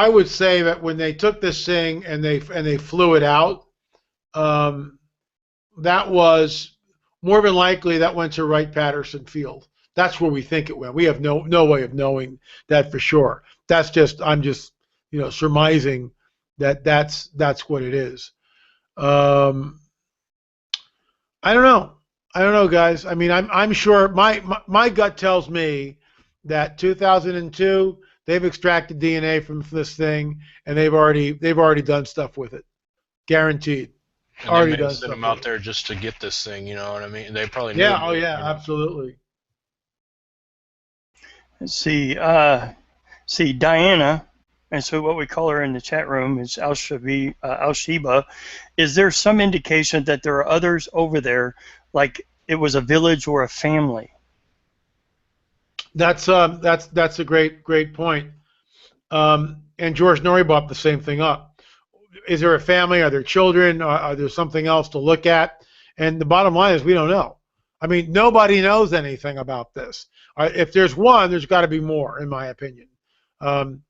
would say that when they took this thing and they flew it out, that was more than likely that went to Wright-Patterson Field. That's where we think it went. We have no way of knowing that for sure. I'm just surmising that's what it is. I don't know, guys. I'm sure my gut tells me that 2002 they've extracted DNA from this thing and they've already done stuff with it, guaranteed. And they already may have done sent stuff him with out it. there just to get this thing, you know what I mean? They probably knew Yeah, about oh it, yeah, you know? absolutely. Let's see. See, Diana, and so what we call her in the chat room is Al-Shiba. Is there some indication that there are others over there, like it was a village or a family? That's a great point. And George Norrie brought the same thing up. Is there a family? Are there children? Are there something else to look at? And the bottom line is we don't know. I mean, nobody knows anything about this. If there's one, there's got to be more, in my opinion. Um,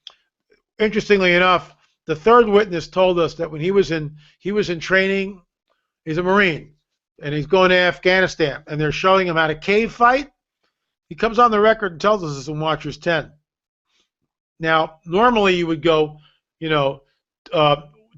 Interestingly enough, the third witness told us that when he was in training, he's a Marine, and he's going to Afghanistan, and they're showing him how to cave fight. He comes on the record and tells us this in Watchers 10. Now, normally you would go, you know,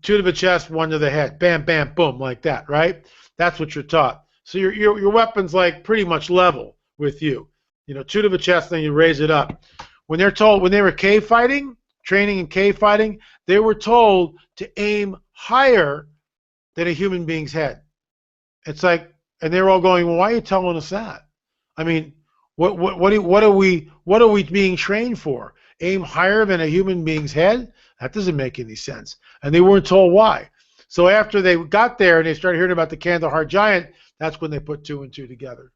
two to the chest, one to the head, bam, bam, boom, like that, right? That's what you're taught. So your weapon's like pretty much level with you. You know, two to the chest, then you raise it up. When they were cave fighting, training in cave fighting, they were told to aim higher than a human being's head. It's like, and they're all going, well, why are you telling us that? I mean, what are we being trained for? Aim higher than a human being's head? That doesn't make any sense. And they weren't told why. So after they got there and they started hearing about the Kandahar Giant, that's when they put two and two together.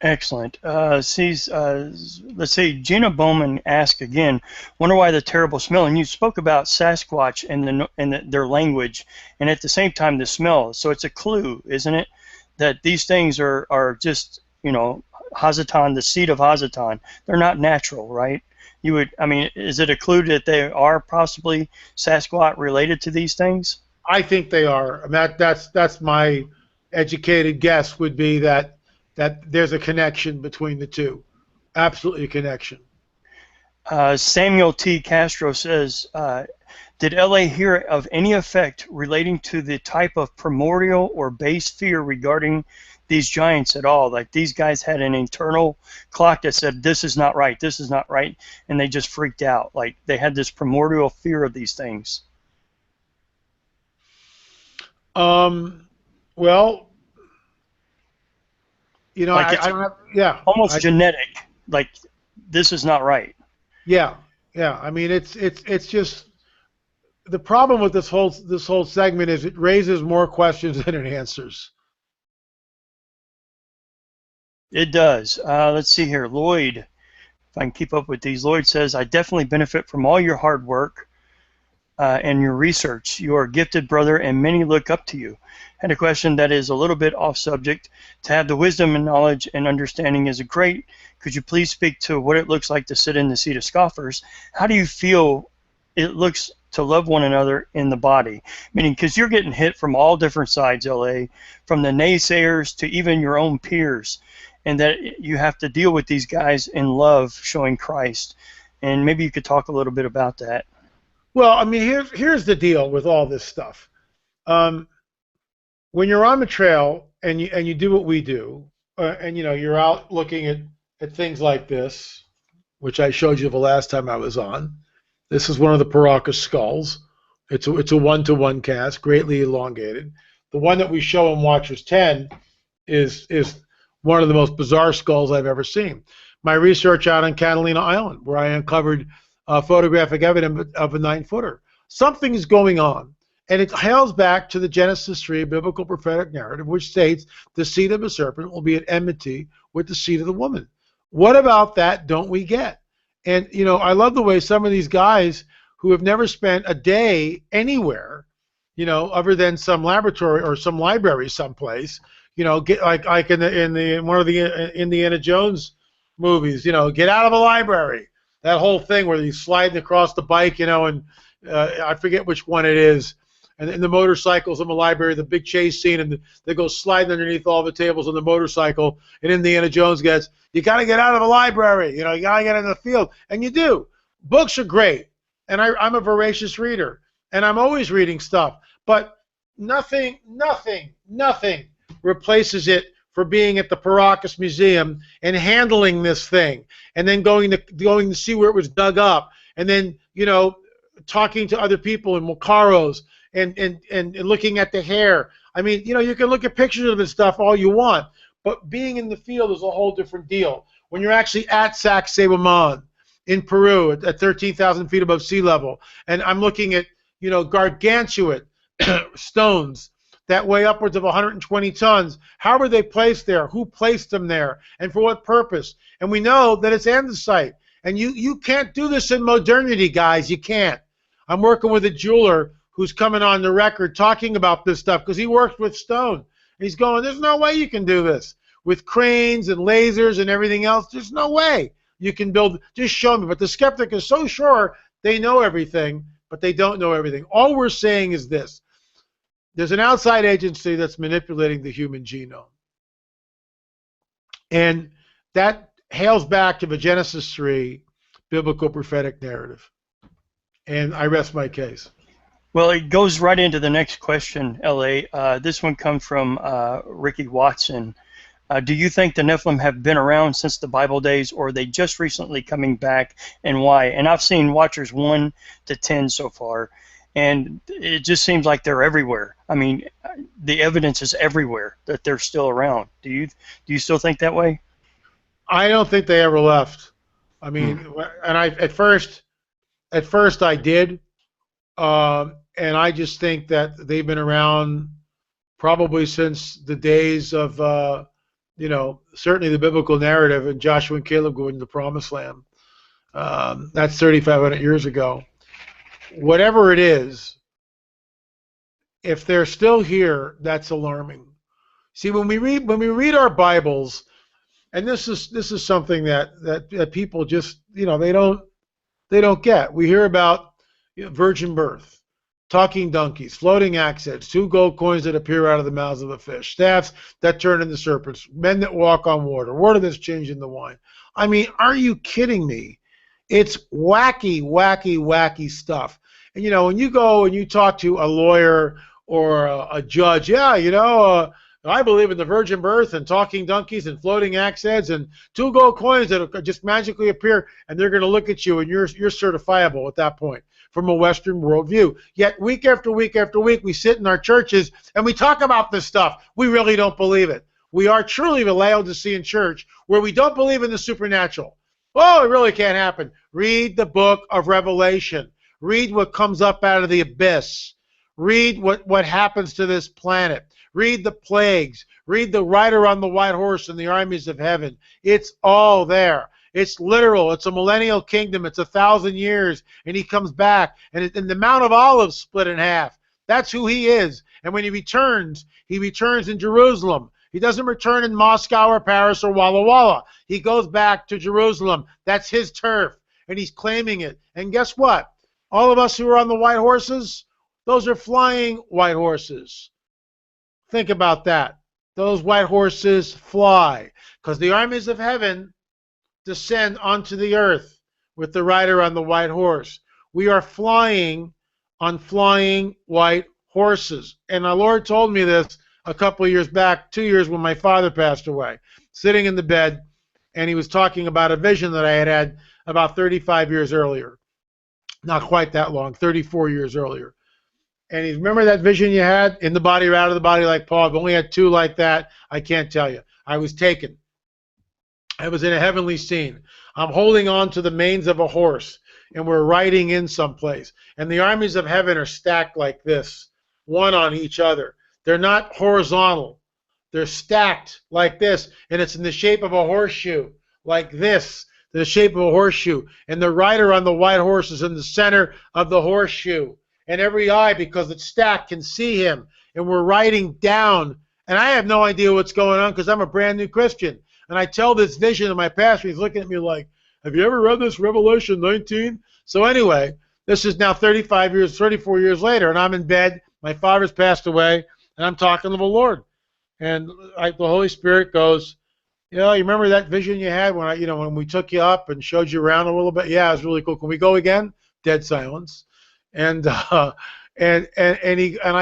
Excellent. Let's see, Gina Bowman asked again, wonder why the terrible smell. And you spoke about Sasquatch and their language, and at the same time the smell. So it's a clue, isn't it, that these things are just, you know, Hazatan, the seed of Hazatan. They're not natural, right? Is it a clue that they are possibly Sasquatch related to these things? I think they are. I mean, that's my educated guess would be that there's a connection between the two. Absolutely a connection. Samuel T. Castro says, did LA hear of any effect relating to the type of primordial or base fear regarding these giants at all? Like these guys had an internal clock that said, this is not right, this is not right, and they just freaked out. Like they had this primordial fear of these things. Well, you know, like I don't have, yeah. Almost genetic, like this is not right. Yeah, yeah. I mean, it's just the problem with this whole segment is it raises more questions than it answers. It does. Let's see here. Lloyd, if I can keep up with these. Lloyd says, I definitely benefit from all your hard work and your research. You are a gifted brother, and many look up to you. Had a question that is a little bit off subject. To have the wisdom and knowledge and understanding is great. Could you please speak to what it looks like to sit in the seat of scoffers? How do you feel it looks to love one another in the body? Meaning, because you're getting hit from all different sides, LA, from the naysayers to even your own peers, and that you have to deal with these guys in love, showing Christ. And maybe you could talk a little bit about that. Well, I mean, here's the deal with all this stuff. When you're on the trail and you do what we do, and you know you're out looking at things like this, which I showed you the last time I was on. This is one of the Paracas skulls. It's a 1-to-1 cast, greatly elongated. The one that we show in Watchers 10 is one of the most bizarre skulls I've ever seen. My research out on Catalina Island, where I uncovered photographic evidence of a 9-footer. Something is going on, and it hails back to the Genesis 3 biblical prophetic narrative, which states the seed of the serpent will be at enmity with the seed of the woman. What about that don't we get? And, you know, I love the way some of these guys who have never spent a day anywhere, you know, other than some laboratory or some library someplace, you know, get like in one of the Indiana Jones movies, you know, get out of a library. That whole thing where he's sliding across the bike, you know, and I forget which one it is. And the motorcycles in the library, the big chase scene, and they go sliding underneath all the tables on the motorcycle. And Indiana Jones gets, you got to get out of the library. You know, you got to get in the field. And you do. Books are great. And I'm a voracious reader. And I'm always reading stuff. But nothing replaces it for being at the Paracas Museum and handling this thing. And then going to see where it was dug up. And then, you know, talking to other people in Mocaros and looking at the hair. I mean, you know, you can look at pictures of this stuff all you want, but being in the field is a whole different deal. When you're actually at Sacsayhuaman in Peru at 13,000 feet above sea level, and I'm looking at, you know, gargantuan stones that weigh upwards of 120 tons. How were they placed there? Who placed them there? And for what purpose? And we know that it's andesite. And you can't do this in modernity, guys. You can't. I'm working with a jeweler who's coming on the record talking about this stuff because he works with stone. He's going, there's no way you can do this. With cranes and lasers and everything else, there's no way you can build. Just show me. But the skeptic is so sure they know everything, but they don't know everything. All we're saying is this. There's an outside agency that's manipulating the human genome. And that hails back to the Genesis 3 biblical prophetic narrative. And I rest my case. Well, it goes right into the next question, L.A. This one comes from Ricky Watson. Do you think the Nephilim have been around since the Bible days, or are they just recently coming back, and why? And I've seen watchers 1 to 10 so far, and it just seems like they're everywhere. I mean, the evidence is everywhere that they're still around. Do you still think that way? I don't think they ever left. I mean, and at first I did, and I just think that they've been around probably since the days of, you know, certainly the biblical narrative and Joshua and Caleb going to the Promised Land. That's 3,500 years ago. Whatever it is, if they're still here, that's alarming. See, when we read our Bibles, and this is something that people just, you know, they don't get. We hear about, you know, virgin birth, talking donkeys, floating axe heads, 2 gold coins that appear out of the mouths of a fish, staffs that turn into serpents, men that walk on water, water that's changed into wine. I mean, are you kidding me? It's wacky, wacky, wacky stuff. And, you know, when you go and you talk to a lawyer or a judge, yeah, you know, I believe in the virgin birth and talking donkeys and floating axe heads and 2 gold coins that just magically appear, and they're going to look at you and you're certifiable at that point from a Western worldview. Yet week after week after week, we sit in our churches and we talk about this stuff. We really don't believe it. We are truly the Laodicean church where we don't believe in the supernatural. Oh, it really can't happen. Read the book of Revelation. Read what comes up out of the abyss. Read what happens to this planet. Read the plagues. Read the rider on the white horse and the armies of heaven. It's all there. It's literal. It's a millennial kingdom. It's 1,000 years, and he comes back. And the Mount of Olives split in half. That's who he is. And when he returns in Jerusalem. He doesn't return in Moscow or Paris or Walla Walla. He goes back to Jerusalem. That's his turf, and he's claiming it. And guess what? All of us who are on the white horses, those are flying white horses. Think about that. Those white horses fly because the armies of heaven descend onto the earth with the rider on the white horse. We are flying on flying white horses. And our Lord told me this a couple of years back, 2 years when my father passed away, sitting in the bed, and he was talking about a vision that I had about 35 years earlier. Not quite that long, 34 years earlier. And he, remember that vision you had? In the body or out of the body like Paul? I've only had 2 like that. I can't tell you. I was taken. I was in a heavenly scene. I'm holding on to the manes of a horse, and we're riding in someplace. And the armies of heaven are stacked like this, one on each other. They're not horizontal. They're stacked like this, and it's in the shape of a horseshoe, like this, the shape of a horseshoe. And the rider on the white horse is in the center of the horseshoe. And every eye, because it's stacked, can see him. And we're riding down. And I have no idea what's going on because I'm a brand new Christian. And I tell this vision to my pastor. He's looking at me like, have you ever read this Revelation 19? So anyway, this is now 34 years later, and I'm in bed. My father's passed away, and I'm talking to the Lord. And the Holy Spirit goes, you know, you remember that vision you had when when we took you up and showed you around a little bit? Yeah, it was really cool. Can we go again? Dead silence. And I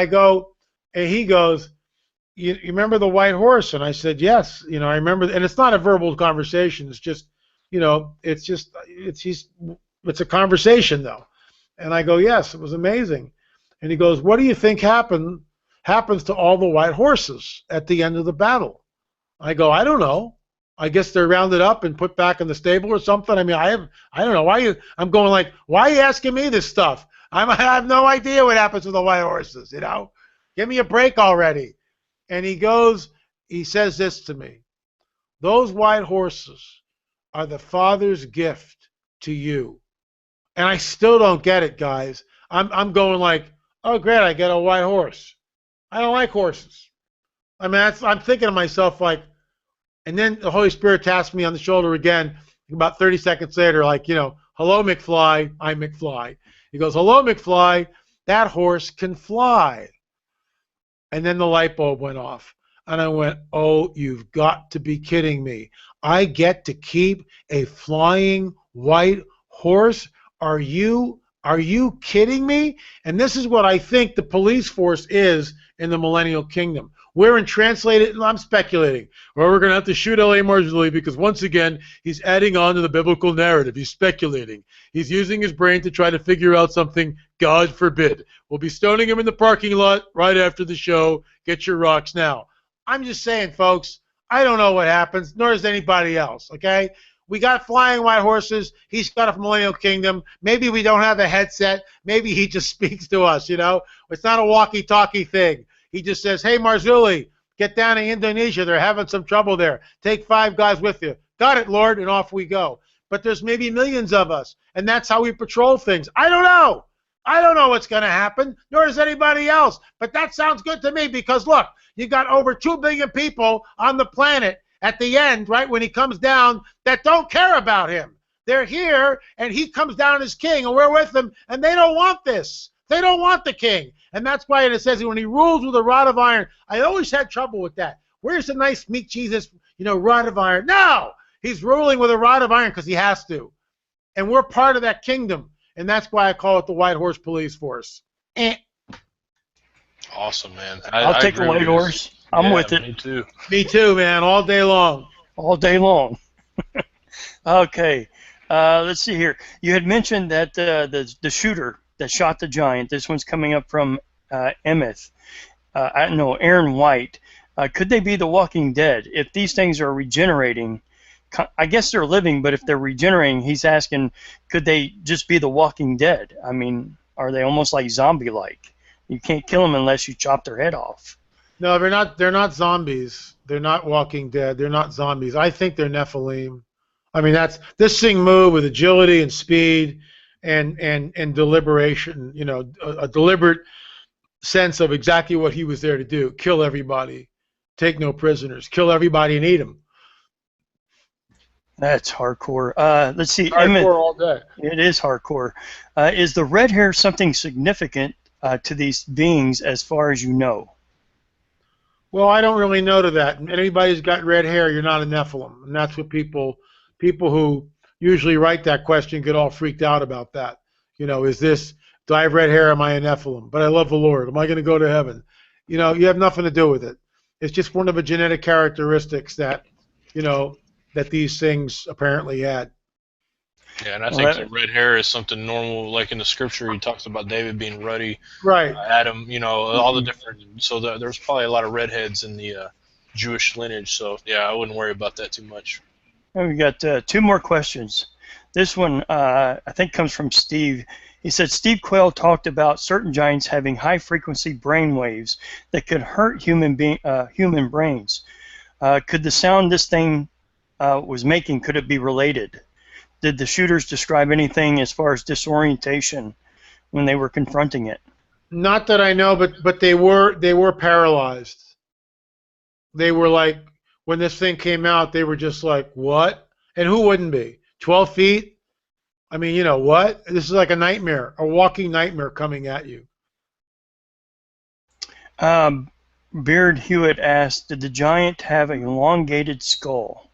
go, and he goes, you remember the white horse? And I said, yes. You know, I remember. And it's not a verbal conversation. It's just, you know, it's a conversation though. And I go, yes, it was amazing. And he goes, what do you think happens to all the white horses at the end of the battle? I go, I don't know. I guess they're rounded up and put back in the stable or something. I mean, I don't know. I'm going like, why are you asking me this stuff? I have no idea what happens to the white horses, you know? Give me a break already. And he says this to me. Those white horses are the Father's gift to you. And I still don't get it, guys. I'm going like, oh, great, I get a white horse. I don't like horses. I mean, I'm thinking to myself like, and then the Holy Spirit taps me on the shoulder again about 30 seconds later, like, hello, McFly. I'm McFly. He goes, hello, McFly. That horse can fly. And then the light bulb went off. And I went, oh, you've got to be kidding me. I get to keep a flying white horse? Are you kidding me? And this is what I think the police force is in the Millennial Kingdom. We're translated, I'm speculating, or we're going to have to shoot L.A. Marzulli because once again, he's adding on to the biblical narrative. He's speculating. He's using his brain to try to figure out something, God forbid. We'll be stoning him in the parking lot right after the show. Get your rocks now. I'm just saying, folks, I don't know what happens, nor does anybody else, okay? We got flying white horses. He's got a Millennial Kingdom. Maybe we don't have a headset. Maybe he just speaks to us, It's not a walkie-talkie thing. He just says, hey, Marzulli, get down to Indonesia. They're having some trouble there. Take 5 guys with you. Got it, Lord, and off we go. But there's maybe millions of us, and that's how we patrol things. I don't know. I don't know what's going to happen, nor does anybody else. But that sounds good to me because, look, you got over 2 billion people on the planet at the end, right, when he comes down, that don't care about him. They're here, and he comes down as king, and we're with them, and they don't want this. They don't want the king. And that's why it says when he rules with a rod of iron. I always had trouble with that. Where's the nice meat Jesus, rod of iron? No! He's ruling with a rod of iron because he has to. And we're part of that kingdom. And that's why I call it the White Horse Police Force. Awesome, man. I'll take the white horse. I'm with it. Me too. Me too, man. All day long. All day long. Okay. Let's see here. You had mentioned that the shooter that shot the giant, this one's coming up from Emmett. Aaron White. Could they be the Walking Dead? If these things are regenerating, I guess they're living, but if they're regenerating, he's asking, could they just be the Walking Dead? I mean, are they almost like zombie-like? You can't kill them unless you chop their head off. No, they're not. They're not zombies. They're not Walking Dead. They're not zombies. I think they're Nephilim. I mean, this thing moved with agility and speed and deliberation. A deliberate sense of exactly what he was there to do: kill everybody, take no prisoners, kill everybody and eat them. That's hardcore. Let's see. Hardcore Emmett, all day. it is hardcore. Is the red hair something significant to these beings as far as you know? Well, I don't really know to that. Anybody who's got red hair, you're not a Nephilim. And that's what people who usually write that question get all freaked out about that. Do I have red hair? Am I a Nephilim? But I love the Lord. Am I going to go to heaven? You have nothing to do with it. It's just one of the genetic characteristics that, that these things apparently had. Yeah, and I think the red hair is something normal. Like in the scripture, he talks about David being ruddy. Right. Adam, all the different. So there's probably a lot of redheads in the Jewish lineage. So, yeah, I wouldn't worry about that too much. And we got 2 more questions. This one, I think, comes from Steve. He said, Steve Quayle talked about certain giants having high-frequency brain waves that could hurt human brains. Could the sound this thing was making, could it be related? Did the shooters describe anything as far as disorientation when they were confronting it? Not that I know, but they were paralyzed. They were like, when this thing came out, they were just like, what? And who wouldn't be? 12 feet? I mean, what? This is like a nightmare, a walking nightmare coming at you. Beard Hewitt asked, did the giant have an elongated skull?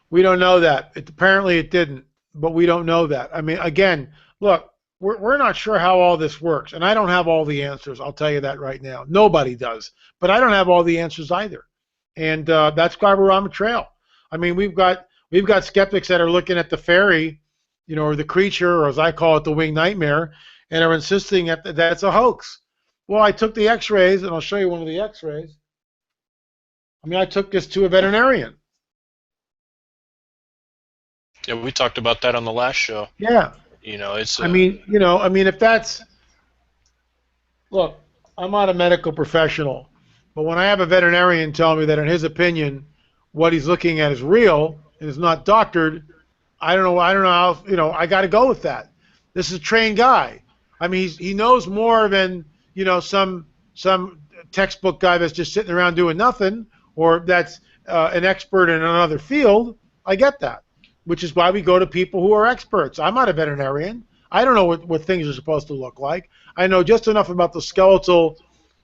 We don't know that. Apparently it didn't, but we don't know that. I mean, again, look, we're not sure how all this works, and I don't have all the answers. I'll tell you that right now. Nobody does, but I don't have all the answers either, and that's why we're on the trail. I mean, we've got skeptics that are looking at the fairy, or the creature, or as I call it, the winged nightmare, and are insisting that that's a hoax. Well, I took the X-rays, and I'll show you one of the X-rays. I mean, I took this to a veterinarian. Yeah, we talked about that on the last show. Yeah. You know, it's. I mean, if that's, look, I'm not a medical professional, but when I have a veterinarian tell me that, in his opinion, what he's looking at is real and is not doctored, I don't know how, I got to go with that. This is a trained guy. I mean, he knows more than, some textbook guy that's just sitting around doing nothing, or that's an expert in another field. I get that, which is why we go to people who are experts. I'm not a veterinarian. I don't know what things are supposed to look like. I know just enough about the skeletal,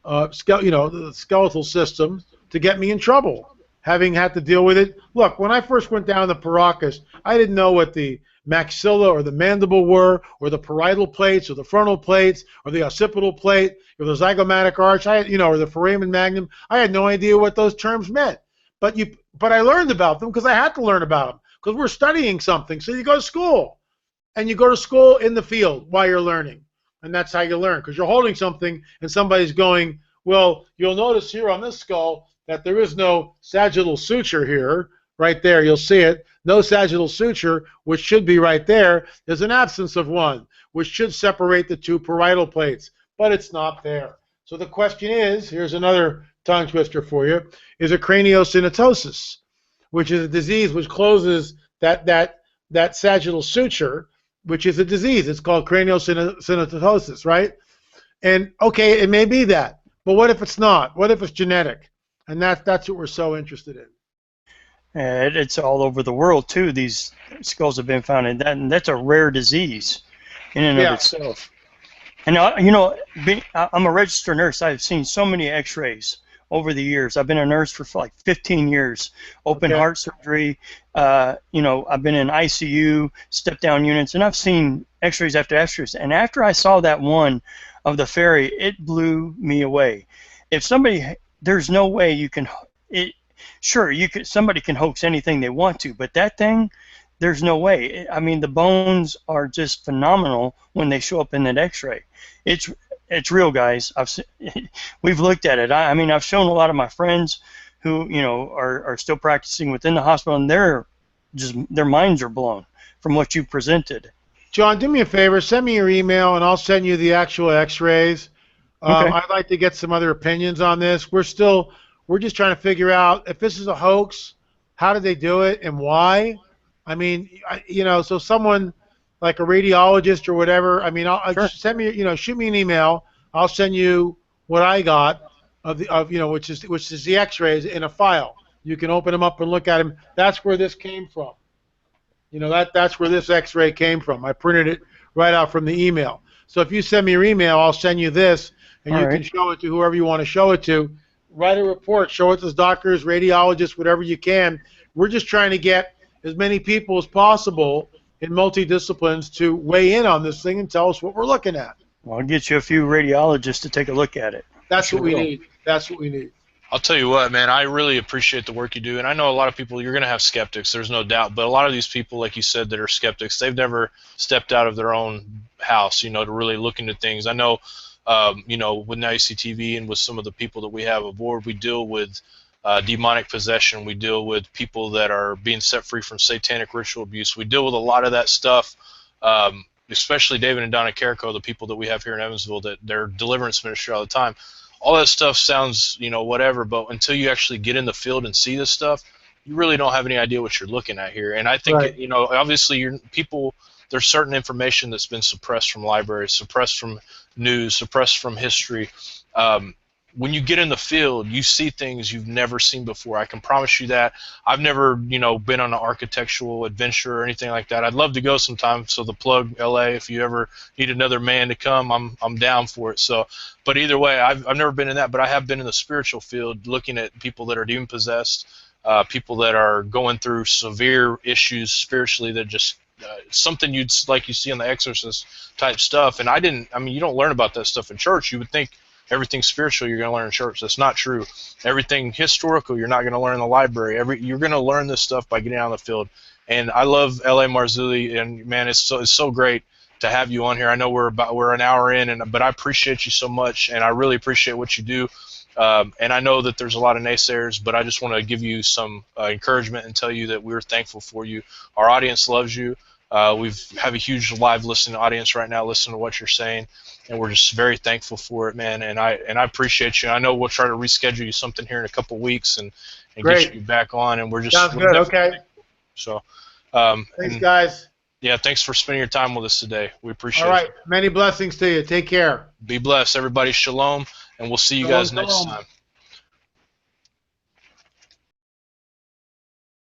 the skeletal system to get me in trouble, having had to deal with it. Look, when I first went down the Paracas, I didn't know what the maxilla or the mandible were, or the parietal plates, or the frontal plates, or the occipital plate, or the zygomatic arch, or the foramen magnum. I had no idea what those terms meant. But I learned about them because I had to learn about them, because we're studying something. So you go to school, and you go to school in the field while you're learning. And that's how you learn, because you're holding something and somebody's going, well, you'll notice here on this skull that there is no sagittal suture here. Right there, you'll see it. No sagittal suture, which should be right there. There's an absence of one, which should separate the two parietal plates, but it's not there. So the question is, here's another tongue twister for you, is a craniosynostosis, which is a disease which closes that sagittal suture, which is a disease. It's called craniosynostosis, right? And okay, it may be that, but what if it's not? What if it's genetic? And that's what we're so interested in. It's all over the world too. These skulls have been found, and that's a rare disease in and of itself. And I'm a registered nurse. I've seen so many X-rays over the years. I've been a nurse for like 15 years. Open heart surgery. I've been in ICU, step-down units, and I've seen X-rays after X-rays. And after I saw that one of the ferry, it blew me away. There's no way you can. Sure, somebody can hoax anything they want to, but that thing, there's no way. I mean, the bones are just phenomenal when they show up in that X-ray. It's real, guys. We've looked at it. I mean, I've shown a lot of my friends who are still practicing within the hospital, and their minds are blown from what you presented. John, do me a favor. Send me your email, and I'll send you the actual X-rays. Okay. I'd like to get some other opinions on this. We're just trying to figure out if this is a hoax, how did they do it, and why? I mean, so someone like a radiologist or whatever. I mean, Sure. Send me, shoot me an email. I'll send you what I got which is the X-rays in a file. You can open them up and look at them. That's where this came from. That's where this X-ray came from. I printed it right out from the email. So if you send me your email, I'll send you this, and you can show it to whoever you want to show it to. Write a report, show it to doctors, radiologists, whatever you can. We're just trying to get as many people as possible in multidisciplines to weigh in on this thing and tell us what we're looking at. Well, I'll get you a few radiologists to take a look at it. That's what we need. That's what we need. I'll tell you what, man, I really appreciate the work you do. And I know a lot of people, you're going to have skeptics, there's no doubt. But a lot of these people, like you said, that are skeptics, they've never stepped out of their own house, to really look into things. I know, with NYSTV and with some of the people that we have aboard, we deal with demonic possession. We deal with people that are being set free from satanic ritual abuse. We deal with a lot of that stuff, especially David and Donna Carrico, the people that we have here in Evansville, that they're deliverance ministry all the time. All that stuff sounds, whatever, but until you actually get in the field and see this stuff, you really don't have any idea what you're looking at here. And I think, obviously there's certain information that's been suppressed from libraries, suppressed from news, suppressed from history. When you get in the field, you see things you've never seen before. I can promise you that. I've never, been on an architectural adventure or anything like that. I'd love to go sometime. So the plug, LA, if you ever need another man to come, I'm down for it. So, but either way, I've never been in that, but I have been in the spiritual field, looking at people that are demon possessed, people that are going through severe issues spiritually that just something you see on The Exorcist type stuff. And you don't learn about that stuff in church. You would think everything spiritual you're going to learn in church. That's not true. Everything historical you're not going to learn in the library. You're going to learn this stuff by getting out in the field. And I love L.A. Marzulli, and man, it's so great have you on here. I know we're an hour in, but I appreciate you so much, and I really appreciate what you do. And I know that there's a lot of naysayers, but I just want to give you some encouragement and tell you that we're thankful for you. Our audience loves you. We have a huge live listening audience right now, listening to what you're saying, and we're just very thankful for it, man. And I appreciate you. I know we'll try to reschedule you something here in a couple weeks and get you back on. And we're just sounds good. Okay. So, thanks, guys. Yeah, thanks for spending your time with us today. We appreciate it. All right. Many blessings to you. Take care. Be blessed, everybody. Shalom, and we'll see you guys next time.